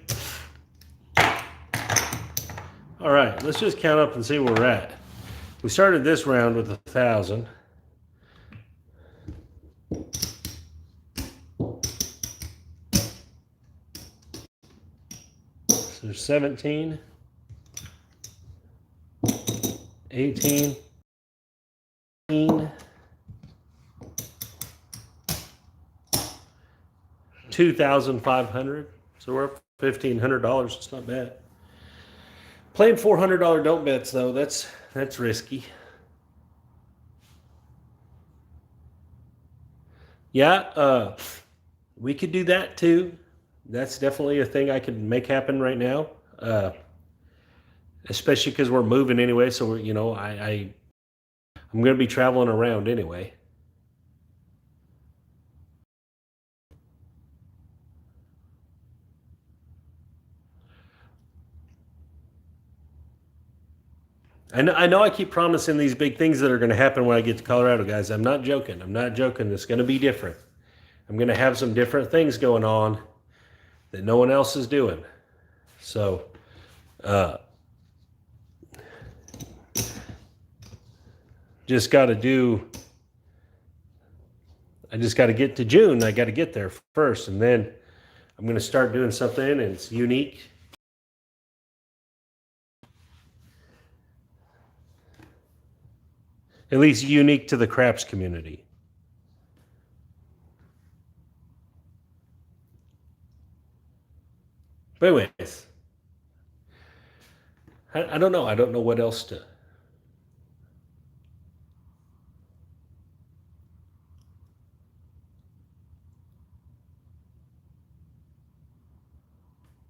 All right, let's just count up and see where we're at. We started this round with 1,000. So there's 17, 18, 2,500. So we're up $1,500. It's not bad. Playing $400 don't bets though, that's risky. Yeah, we could do that too. That's definitely a thing I could make happen right now. Especially because we're moving anyway, so we're, I'm going to be traveling around anyway. I know I keep promising these big things that are going to happen when I get to Colorado, guys. I'm not joking. I'm not joking. It's going to be different. I'm going to have some different things going on that no one else is doing. So, uh, just got to do. I just got to get to June. I got to get there first, and then I'm going to start doing something, and it's unique. At least unique to the craps community. But anyways, I don't know. I don't know what else to.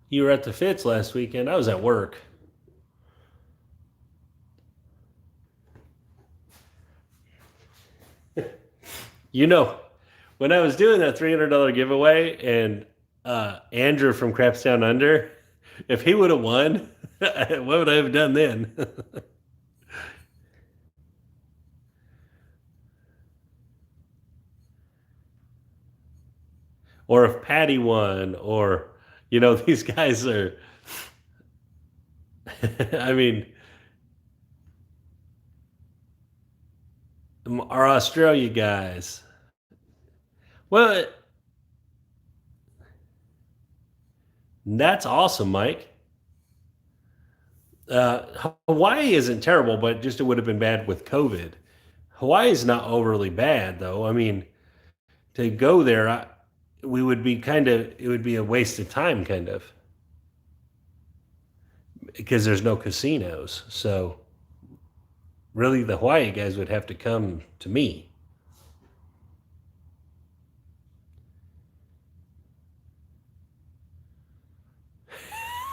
You were at the Fitz last weekend. I was at work. You know, when I was doing that $300 giveaway, and Andrew from Craps Down Under, if he would have won, what would I have done then? Or if Patty won, or these guys are. I mean, our Australia guys. Well, that's awesome, Mike. Hawaii isn't terrible, but just it would have been bad with COVID. Hawaii is not overly bad, though. I mean, to go there, we would be it would be a waste of time, kind of, because there's no casinos. So, really, the Hawaii guys would have to come to me.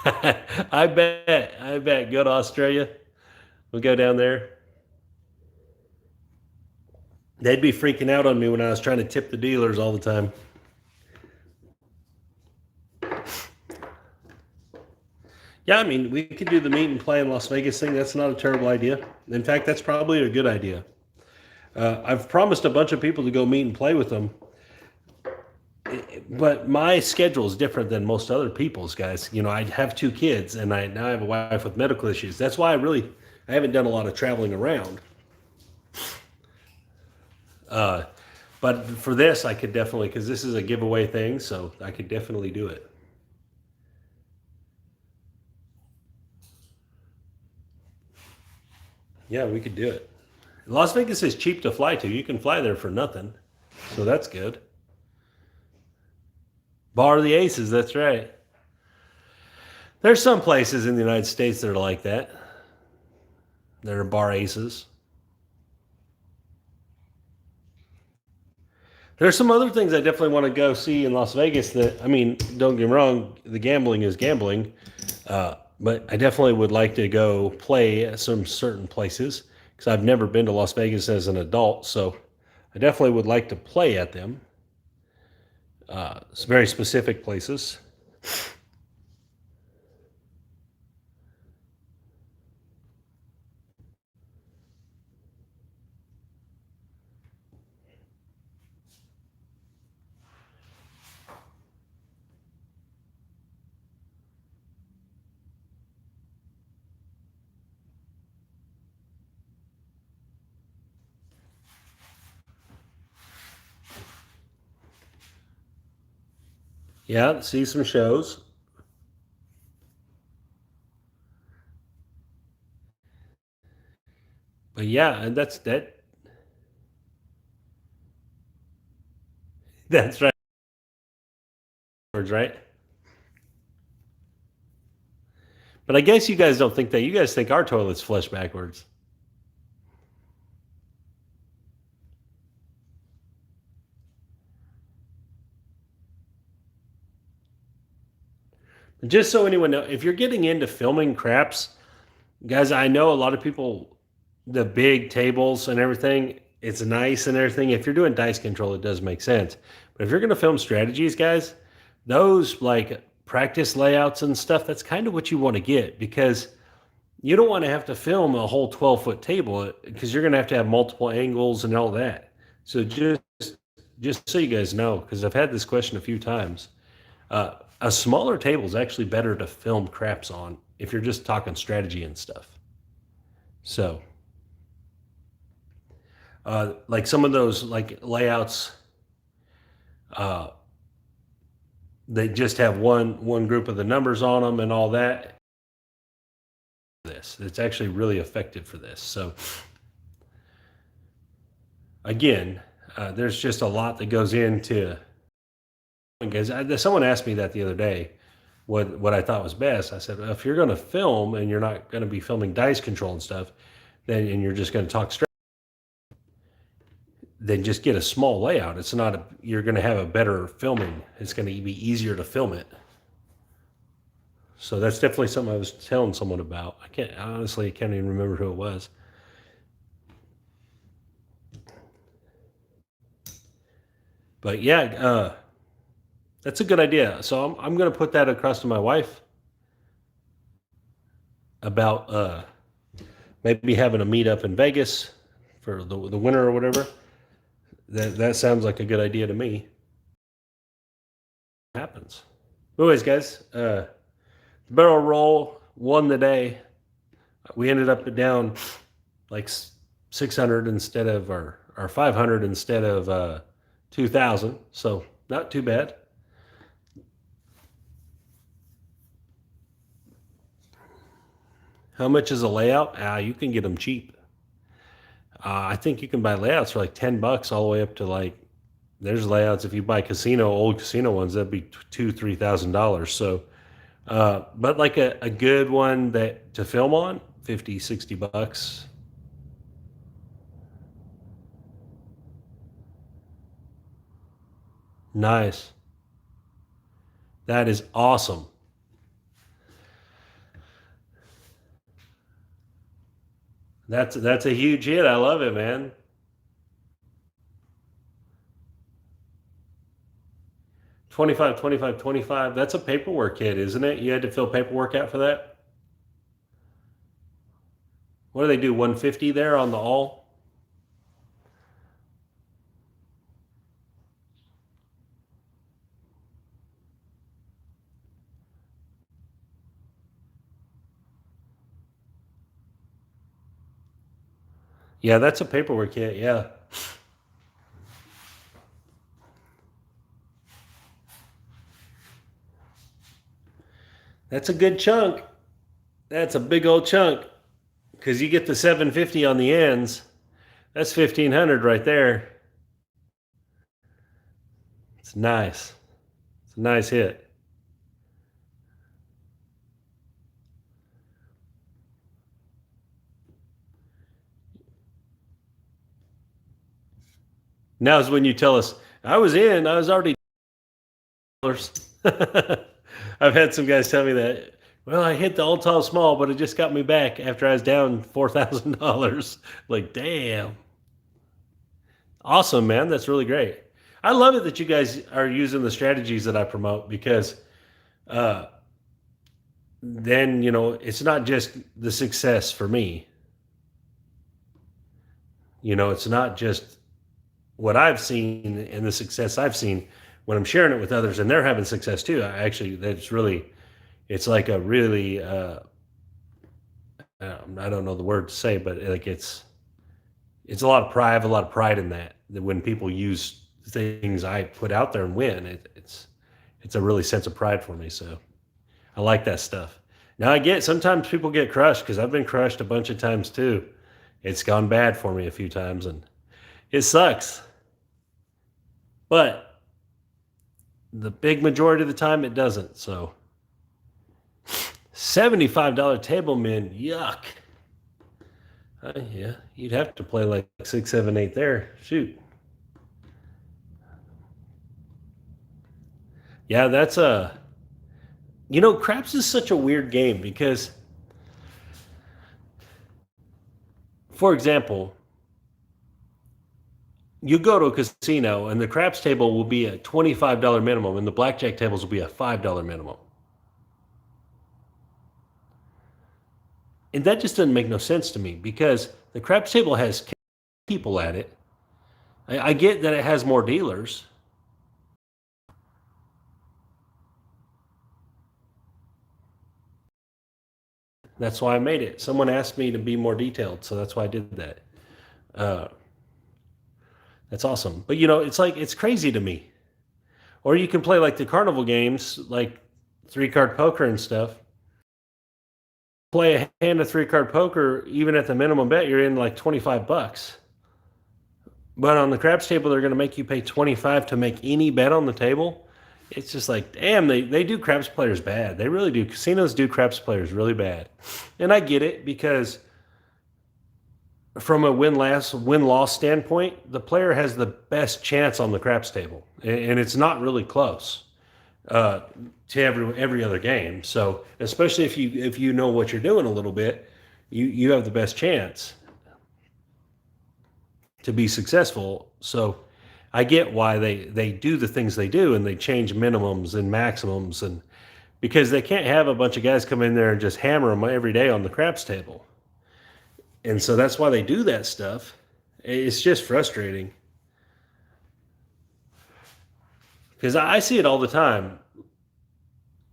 I bet. I bet. Go to Australia. We'll go down there. They'd be freaking out on me when I was trying to tip the dealers all the time. Yeah, I mean, we could do the meet and play in Las Vegas thing. That's not a terrible idea. In fact, that's probably a good idea. I've promised a bunch of people to go meet and play with them, but my schedule is different than most other people's, guys. I have two kids, and I now have a wife with medical issues. That's why I haven't done a lot of traveling around. Uh, but for this, I could definitely, because this is a giveaway thing, so I could definitely do it. Yeah, we could do it. Las Vegas is cheap to fly to. You can fly there for nothing, so that's good. Bar the Aces, that's right. There's some places in the United States that are like that. That are bar aces. There's some other things I definitely want to go see in Las Vegas that, I mean, don't get me wrong, the gambling is gambling. But I definitely would like to go play at some certain places because I've never been to Las Vegas as an adult. So I definitely would like to play at them. It's very specific places. Yeah, see some shows. But yeah, and that's that. That's right. Right. But I guess you guys don't think that. You guys think our toilets flush backwards. Just so anyone knows, if you're getting into filming craps, guys, I know a lot of people, the big tables and everything, it's nice and everything. If you're doing dice control, it does make sense. But if you're going to film strategies, guys, those like practice layouts and stuff, that's kind of what you want to get because you don't want to have to film a whole 12-foot table because you're going to have multiple angles and all that. So just so you guys know, because I've had this question a few times, a smaller table is actually better to film craps on if you're just talking strategy and stuff. So, like some of those like layouts, uh, they just have one group of the numbers on them and all that. It's actually really effective for this. So again, there's just a lot that goes into. Guys, someone asked me that the other day, what I thought was best. I said, well, if you're going to film and you're not going to be filming dice control and stuff, and you're just going to talk straight, then just get a small layout. It's not you're going to have a better filming. It's going to be easier to film it. So that's definitely something I was telling someone about. I can't even remember who it was. But yeah, that's a good idea. So I'm going to put that across to my wife about maybe having a meetup in Vegas for the winter or whatever. That sounds like a good idea to me. Happens. Anyways, guys, barrel roll won the day. We ended up down like 600 instead of or 500 instead of 2,000. So not too bad. How much is a layout? You can get them cheap. I think you can buy layouts for like $10 all the way up to like, there's layouts if you buy old casino ones, that'd be $2,000-$3,000. So, but like a good one that to film on, $50-$60. Nice. That is awesome. That's a huge hit. I love it, man. 25, 25, 25. That's a paperwork hit, isn't it? You had to fill paperwork out for that? What do they do? 150 there on the all? Yeah, that's a paperwork hit. Yeah. That's a good chunk. That's a big old chunk because you get the 750 on the ends. That's 1,500 right there. It's nice. It's a nice hit. Now is when you tell us, I was already. I've had some guys tell me that. Well, I hit the old tall small, but it just got me back after I was down $4,000. Like, damn. Awesome, man. That's really great. I love it that you guys are using the strategies that I promote because uh, then, it's not just the success for me. It's not just what I've seen and the success I've seen when I'm sharing it with others and they're having success too. It's like a really, I don't know the word to say, but like it's a lot of pride. I have a lot of pride in that when people use things I put out there and win, it's a really sense of pride for me. So I like that stuff. Now sometimes people get crushed because I've been crushed a bunch of times too. It's gone bad for me a few times and it sucks. But the big majority of the time it doesn't. So $75 table min, yuck. Yeah, you'd have to play like 6, 7, 8 there. Shoot. Yeah, that's craps is such a weird game because, for example, you go to a casino and the craps table will be a $25 minimum and the blackjack tables will be a $5 minimum. And that just doesn't make no sense to me because the craps table has people at it. I get that it has more dealers. That's why I made it. Someone asked me to be more detailed, so that's why I did that. Uh, that's awesome. But it's like it's crazy to me. Or you can play like the carnival games, like 3-card poker and stuff. Play a hand of 3-card poker, even at the minimum bet, you're in like $25. But on the craps table, they're going to make you pay 25 to make any bet on the table. It's just like, damn, they do craps players bad. They really do. Casinos do craps players really bad. And I get it because from a win-loss standpoint, the player has the best chance on the craps table. And it's not really close to every other game. So especially if you know what you're doing a little bit, you have the best chance to be successful. So I get why they do the things they do and they change minimums and maximums, and because they can't have a bunch of guys come in there and just hammer them every day on the craps table. And so that's why they do that stuff. It's just frustrating because I see it all the time.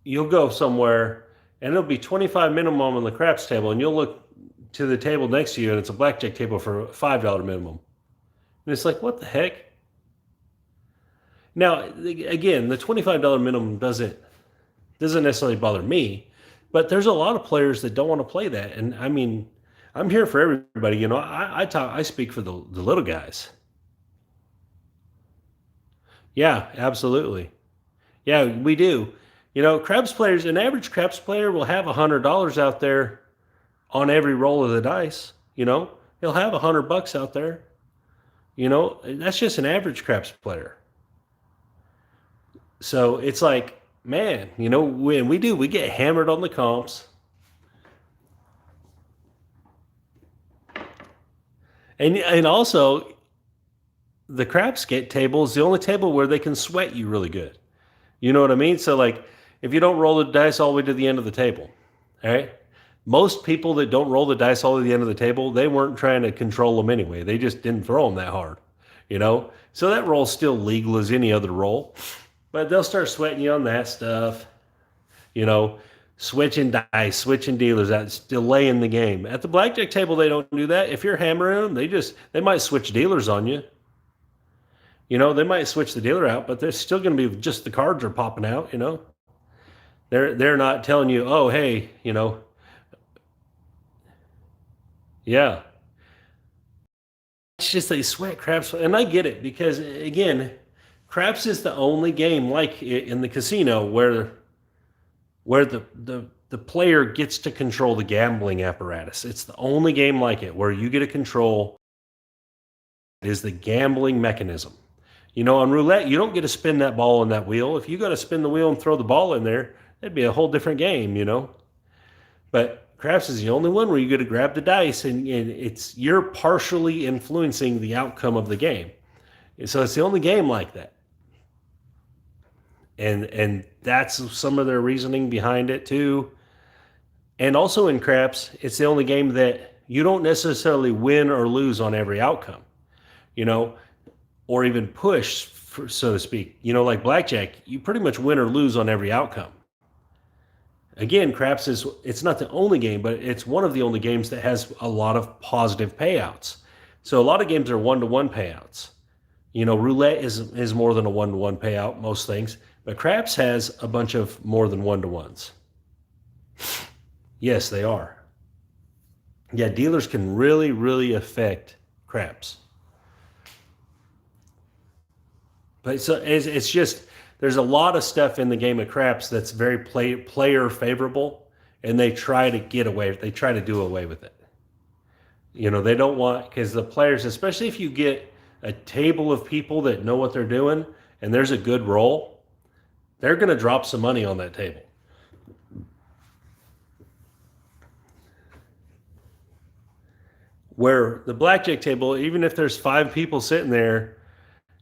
You'll go somewhere and it'll be 25 minimum on the craps table, and you'll look to the table next to you and it's a blackjack table for $5 minimum. And it's like, what the heck? Now, again, the $25 minimum doesn't necessarily bother me, but there's a lot of players that don't want to play that. And I mean, I'm here for everybody. I speak for the little guys. Yeah, absolutely. Yeah, we do. Craps players, an average craps player will have $100 out there on every roll of the dice. He'll have $100 out there. That's just an average craps player. So it's like, man, when we get hammered on the comps. And also, the craps table is the only table where they can sweat you really good. You know what I mean? So like, if you don't roll the dice all the way to the end of the table, all right? Most people that don't roll the dice all the way to the end of the table, they weren't trying to control them anyway. They just didn't throw them that hard, So that roll's still legal as any other roll. But they'll start sweating you on that stuff, switching dice, switching dealers. That's delaying the game. At the blackjack table, they don't do that. If you're hammering them, they might switch dealers on you. They might switch the dealer out, but they're still going to be just the cards are popping out. They're not telling you, oh, hey, yeah. It's just they sweat craps, and I get it because again, craps is the only game like in the casino where the player gets to control the gambling apparatus. It's the only game like it where you get to control is the gambling mechanism. On roulette, you don't get to spin that ball in that wheel. If you got to spin the wheel and throw the ball in there, that'd be a whole different game, But craps is the only one where you get to grab the dice and you're partially influencing the outcome of the game. So it's the only game like that. And that's some of their reasoning behind it too. And also in craps, it's the only game that you don't necessarily win or lose on every outcome, or even push, so to speak. Like blackjack, you pretty much win or lose on every outcome. Again, craps it's not the only game, but it's one of the only games that has a lot of positive payouts. So a lot of games are one-to-one payouts. Roulette is more than a one-to-one payout, most things. But craps has a bunch of more than one-to-ones. Yes, they are. Yeah, dealers can really, really affect craps. But it's just, there's a lot of stuff in the game of craps that's very player favorable, and they try to do away with it. They don't want, because the players, especially if you get a table of people that know what they're doing and there's a good roll, they're going to drop some money on that table. Where the blackjack table, even if there's 5 people sitting there,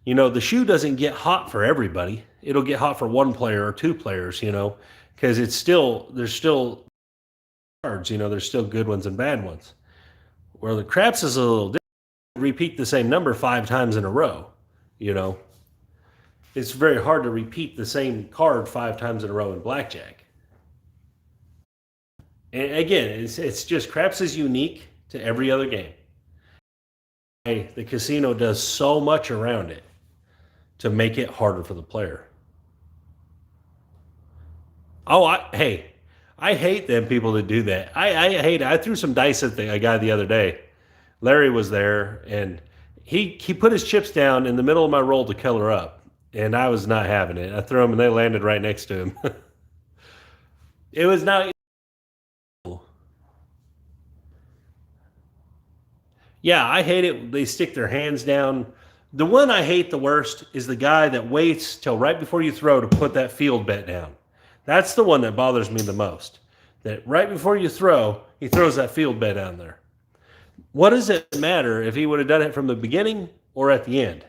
the shoe doesn't get hot for everybody. It'll get hot for one player or 2 players, because there's still cards. You know, there's still good ones and bad ones. Where the craps is a little different. Repeat the same number 5 times in a row. You know, it's very hard to repeat the same card 5 times in a row in blackjack. And again, it's just craps is unique to every other game. The casino does so much around it to make it harder for the player. Oh, I hate them people that do that. I hate it. I threw some dice at a guy the other day. Larry was there, and he put his chips down in the middle of my roll to color up, and I was not having it. I threw them, and they landed right next to him. It was not. Yeah, I hate it. They stick their hands down. The one I hate the worst is the guy that waits till right before you throw to put that field bet down. That's the one that bothers me the most. That right before you throw, he throws that field bet down there. What does it matter if he would have done it from the beginning or at the end?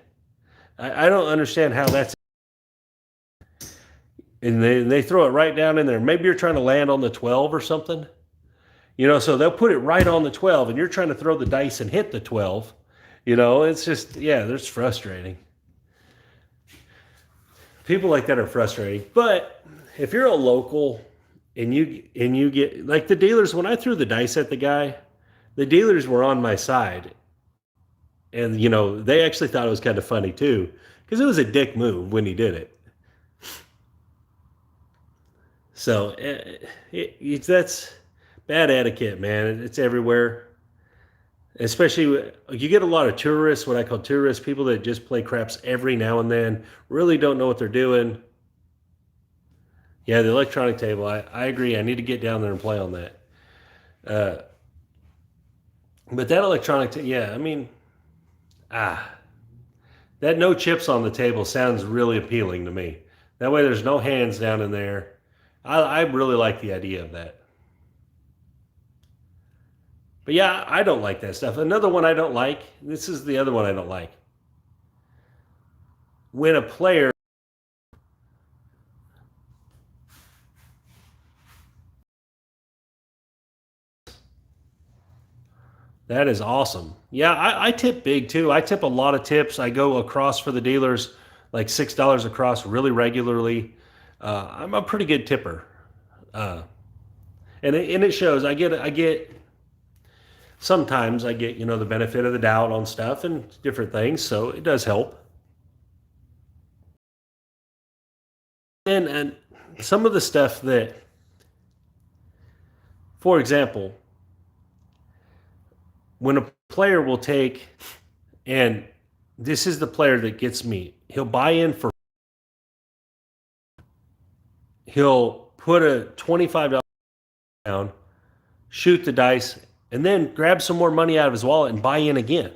I don't understand how that's. And they throw it right down in there. Maybe you're trying to land on the 12 or something. You know, so they'll put it right on the 12, and you're trying to throw the dice and hit the 12. You know, it's just, yeah, that's frustrating. People like that are frustrating. But if you're a local and you get, like the dealers, when I threw the dice at the guy, the dealers were on my side. And, you know, they actually thought it was kind of funny too, because it was a dick move when he did it. So that's bad etiquette, man. It's everywhere. Especially, you get a lot of tourists, what I call tourists, people that just play craps every now and then, really don't know what they're doing. Yeah, the electronic table, I agree. I need to get down there and play on that. But that electronic, yeah, I mean, that no chips on the table sounds really appealing to me. That way there's no hands down in there. I really like the idea of that. But yeah, I don't like that stuff. Another one I don't like, this is the other one I don't like. When a player that is awesome. Yeah, I tip big too. I tip a lot of tips. I go across for the dealers, like $6 across, really regularly. I'm a pretty good tipper, and it shows. I get sometimes I get, you know, the benefit of the doubt on stuff and different things, so it does help. And some of the stuff that, for example, when a player will take, and this is the player that gets me, he'll buy in for, he'll put a $25 down, shoot the dice, and then grab some more money out of his wallet and buy in again.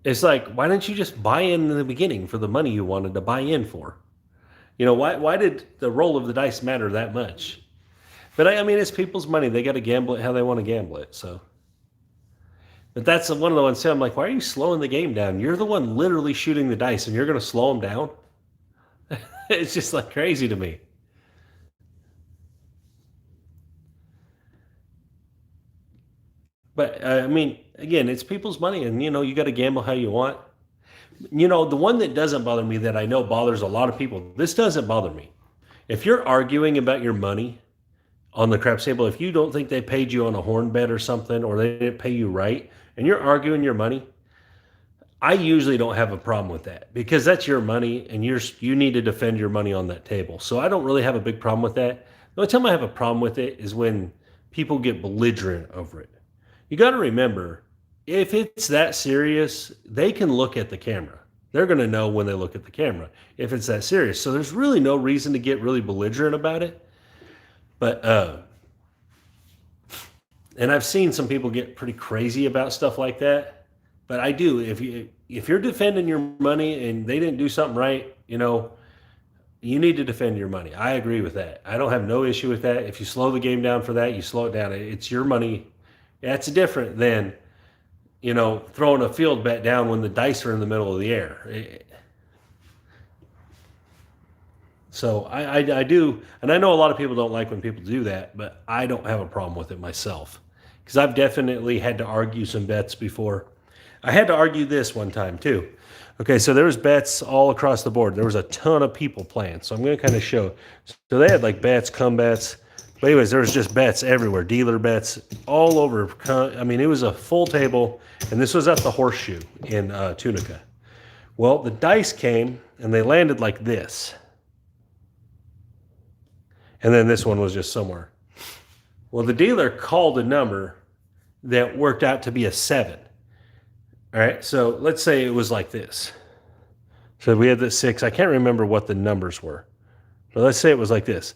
It's like, why didn't you just buy in the beginning for the money you wanted to buy in for? You know, why did the roll of the dice matter that much? But I mean, it's people's money. They got to gamble it how they want to gamble it. So, but that's one of the ones too. I'm like, why are you slowing the game down? You're the one literally shooting the dice, and you're going to slow them down. It's just like crazy to me. But I mean, again, it's people's money, and you know, you got to gamble how you want. You know, the one that doesn't bother me that I know bothers a lot of people. This doesn't bother me. If you're arguing about your money on the craps table, if you don't think they paid you on a horn bet or something, or they didn't pay you right, and you're arguing your money, I usually don't have a problem with that because that's your money, and you need to defend your money on that table. So I don't really have a big problem with that. The only time I have a problem with it is when people get belligerent over it. You got to remember, if it's that serious, they can look at the camera. They're going to know when they look at the camera if it's that serious. So there's really no reason to get really belligerent about it. But and I've seen some people get pretty crazy about stuff like that. But I do, if you're defending your money and they didn't do something right, you know, you need to defend your money. I agree with that. I don't have no issue with that. If you slow the game down for that, you slow it down. It's your money. That's different than, you know, throwing a field bet down when the dice are in the middle of the air. So I do, and I know a lot of people don't like when people do that, but I don't have a problem with it myself because I've definitely had to argue some bets before. I had to argue this one time too. Okay, so there was bets all across the board. There was a ton of people playing, so I'm going to kind of show. So they had like bets, come bets. But anyways, there was just bets everywhere, dealer bets all over. I mean, it was a full table, and this was at the Horseshoe in Tunica. Well, the dice came and they landed like this. And then this one was just somewhere. Well, the dealer called a number that worked out to be a 7. All right, so let's say it was like this. So we had the 6. I can't remember what the numbers were, but let's say it was like this.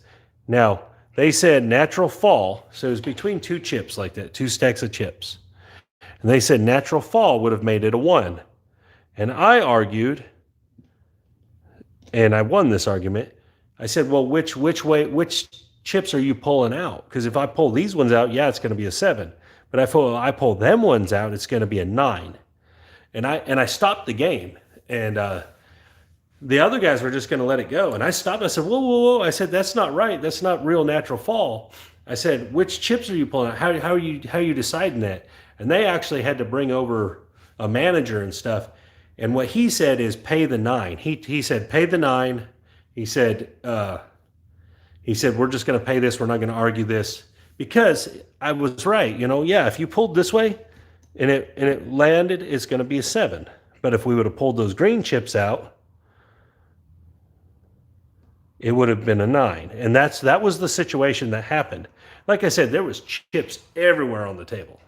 Now, they said natural fall, so it was between two chips like that, 2 stacks of chips. And they said natural fall would have made it a 1. And I argued, and I won this argument. I said, well, which chips are you pulling out? Because if I pull these ones out, yeah, it's going to be a 7. But if I pull them ones out, it's going to be a 9. And I stopped the game. And the other guys were just going to let it go. And I stopped. I said, whoa, whoa, whoa. I said, that's not right. That's not real natural fall. I said, which chips are you pulling out? How are you deciding that? And they actually had to bring over a manager and stuff. And what he said is pay the 9. He said, pay the 9. He said, we're just going to pay this. We're not going to argue this. Because I was right. Yeah, if you pulled this way and it landed, it's going to be a 7. But if we would have pulled those green chips out, it would have been a 9. And that was the situation that happened. Like I said, there was chips everywhere on the table.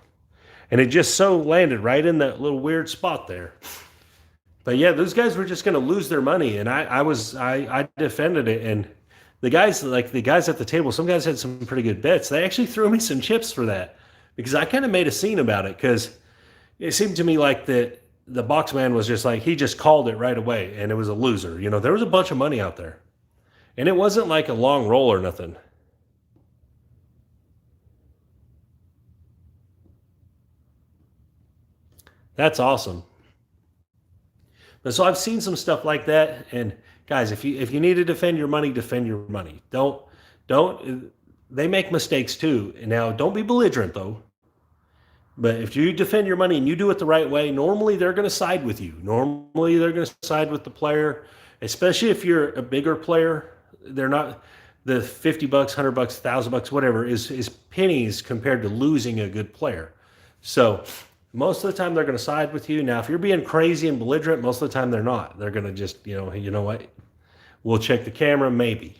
And it just so landed right in that little weird spot there. But yeah, those guys were just going to lose their money, and I defended it. And the guys at the table, some guys had some pretty good bets. They actually threw me some chips for that because I kind of made a scene about it because it seemed to me like the box man was just like he just called it right away, and it was a loser. There was a bunch of money out there, and it wasn't like a long roll or nothing. That's awesome. So I've seen some stuff like that, and guys, if you need to defend your money, defend your money. Don't. They make mistakes too. Now, don't be belligerent though. But if you defend your money and you do it the right way, normally they're going to side with you. Normally they're going to side with the player, especially if you're a bigger player. They're not the $50, $100, $1,000, whatever is pennies compared to losing a good player. So most of the time they're going to side with you. Now, if you're being crazy and belligerent, most of the time they're not. They're going to just, you know what? We'll check the camera, maybe.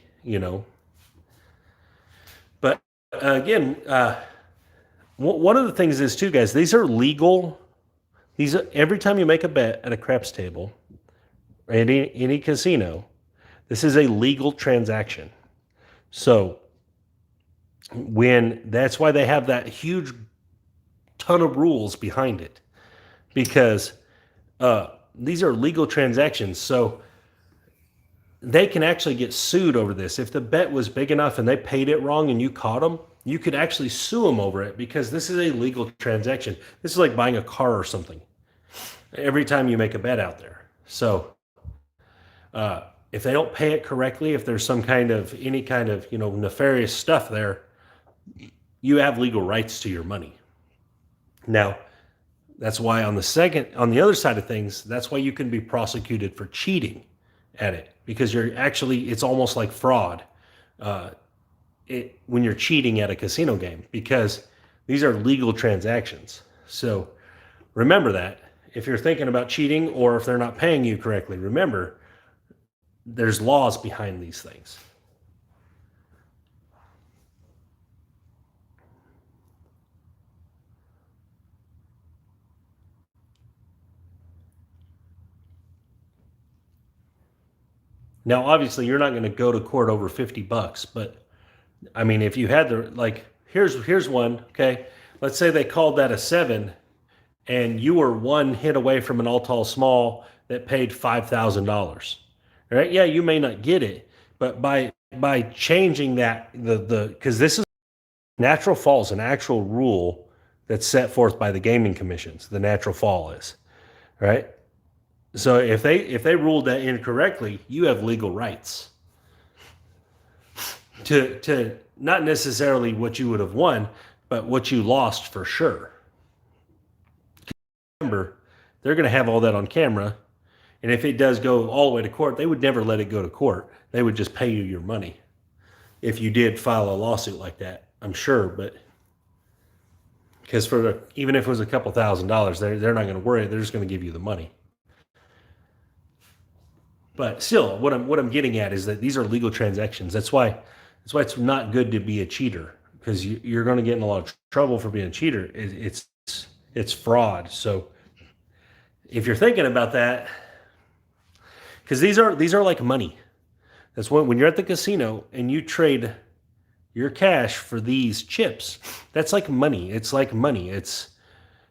But again, one of the things is too, guys, these are legal. Every time you make a bet at a craps table, or any casino, this is a legal transaction. So that's why they have that huge ton of rules behind it, because these are legal transactions. So they can actually get sued over this. If the bet was big enough and they paid it wrong and you caught them, you could actually sue them over it because this is a legal transaction. This is like buying a car or something. Every time you make a bet out there. So if they don't pay it correctly, if there's any kind of nefarious stuff there, you have legal rights to your money. Now, that's why on the other side of things, that's why you can be prosecuted for cheating at it, because it's almost like fraud when you're cheating at a casino game, because these are legal transactions. So remember that. If you're thinking about cheating or if they're not paying you correctly, remember there's laws behind these things. Now, obviously, you're not going to go to court over $50, but I mean, if you had here's one, okay? Let's say they called that a 7, and you were one hit away from an all tall small that paid $5,000. Right? Yeah, you may not get it, but by changing that, because this is natural fall is an actual rule that's set forth by the gaming commissions. The natural fall is, right? So if they ruled that incorrectly, you have legal rights. to not necessarily what you would have won, but what you lost for sure. Remember, they're going to have all that on camera, and if it does go all the way to court, they would never let it go to court. They would just pay you your money if you did file a lawsuit like that, I'm sure. But because even if it was a couple $1,000s, they're not going to worry. They're just going to give you the money. But still, what I'm getting at is that these are legal transactions. That's why it's not good to be a cheater, because you're going to get in a lot of trouble for being a cheater. It's fraud. So if you're thinking about that, because these are like money. That's when you're at the casino and you trade your cash for these chips. That's like money. It's like money.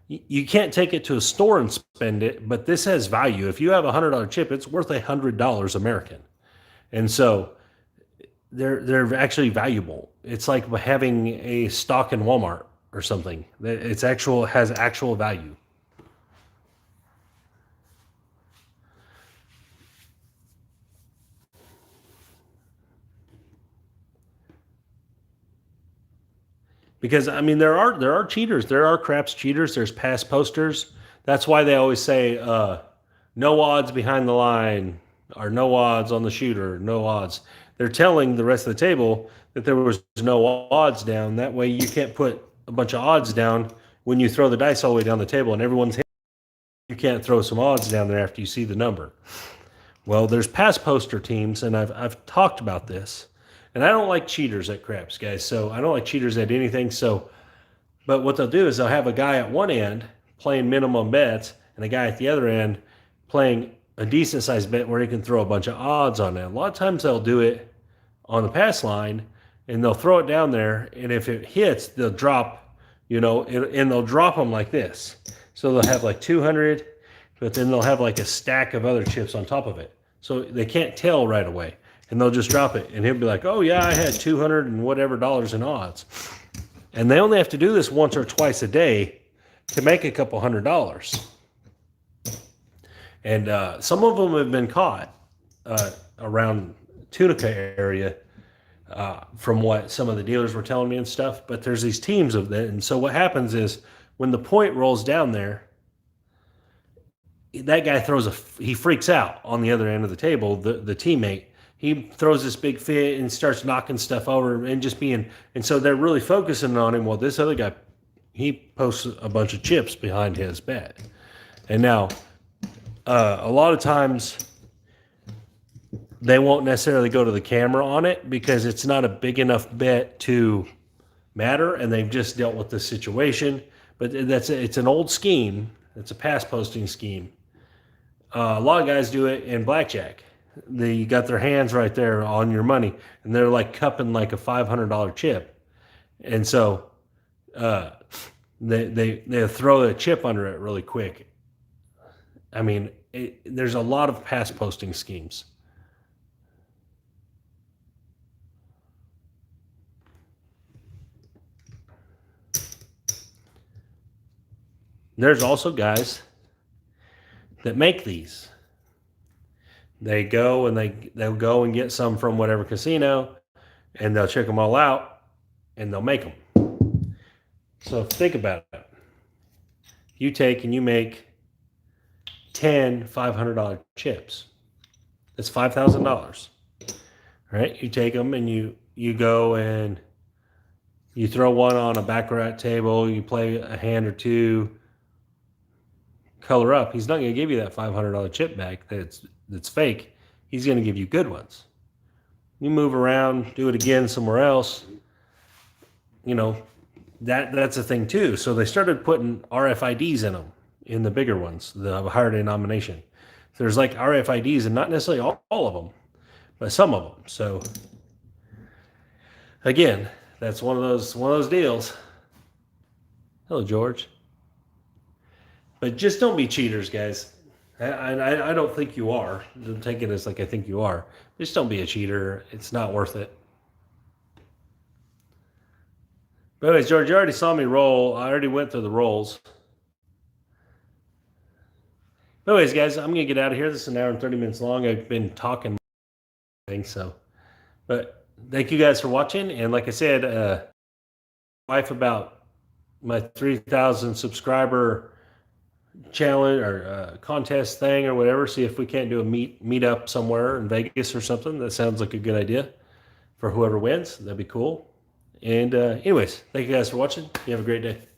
You can't take it to a store and spend it, but this has value. If you have $100 chip, it's worth $100 American, and so they're actually valuable. It's like having a stock in Walmart or something. Has actual value. Because I mean, there are cheaters. There are craps cheaters. There's pass posters. That's why they always say no odds behind the line, or no odds on the shooter, no odds. They're telling the rest of the table that there was no odds down. That way, you can't put a bunch of odds down when you throw the dice all the way down the table and everyone's hitting. You can't throw some odds down there after you see the number. Well, there's pass poster teams, and I've talked about this. And I don't like cheaters at craps, guys. So I don't like cheaters at anything. So, but what they'll do is they'll have a guy at one end playing minimum bets and a guy at the other end playing a decent sized bet where he can throw a bunch of odds on it. A lot of times they'll do it on the pass line and they'll throw it down there. And if it hits, they'll drop, and they'll drop them like this. So they'll have like 200, but then they'll have like a stack of other chips on top of it. So they can't tell right away. And they'll just drop it. And he'll be like, oh, yeah, I had 200 and whatever dollars in odds. And they only have to do this once or twice a day to make a couple $100. And some of them have been caught around Tunica area from what some of the dealers were telling me and stuff. But there's these teams of that. And so what happens is when the point rolls down there, that guy he freaks out on the other end of the table, the teammate. He throws this big fit and starts knocking stuff over and and so they're really focusing on him. Well, this other guy, he posts a bunch of chips behind his bet. And now, a lot of times, they won't necessarily go to the camera on it because it's not a big enough bet to matter, and they've just dealt with this situation. But it's an old scheme. It's a pass posting scheme. A lot of guys do it in blackjack. They got their hands right there on your money, and they're like cupping like a $500 chip, and so they throw a chip under it really quick. I mean, there's a lot of pass posting schemes. There's also guys that make these. They go and they'll go and get some from whatever casino, and they'll check them all out, and they'll make them. So think about it. You take and you make 10 $500 chips. That's $5,000. Right? You take them and you go and you throw one on a baccarat table. You play a hand or two. Color up. He's not going to give you that $500 chip back that's fake. He's going to give you good ones. You move around, do it again somewhere else. That's a thing too. So they started putting RFIDs in them, in the bigger ones, the higher denomination. There's like RFIDs, and not necessarily all of them, but some of them. So again, that's one of those deals. Hello, George. But just don't be cheaters, guys. I don't think you are. Don't take it as like I think you are. Just don't be a cheater. It's not worth it. But anyways, George, you already saw me roll. I already went through the rolls. But anyways, guys, I'm going to get out of here. This is an hour and 30 minutes long. I've been talking, so. But thank you guys for watching. And like I said, wife about my 3,000 subscriber challenge or contest thing or whatever. See if we can't do a meet up somewhere in Vegas or something. That sounds like a good idea for whoever wins. That'd be cool. And anyways, thank you guys for watching. You have a great day.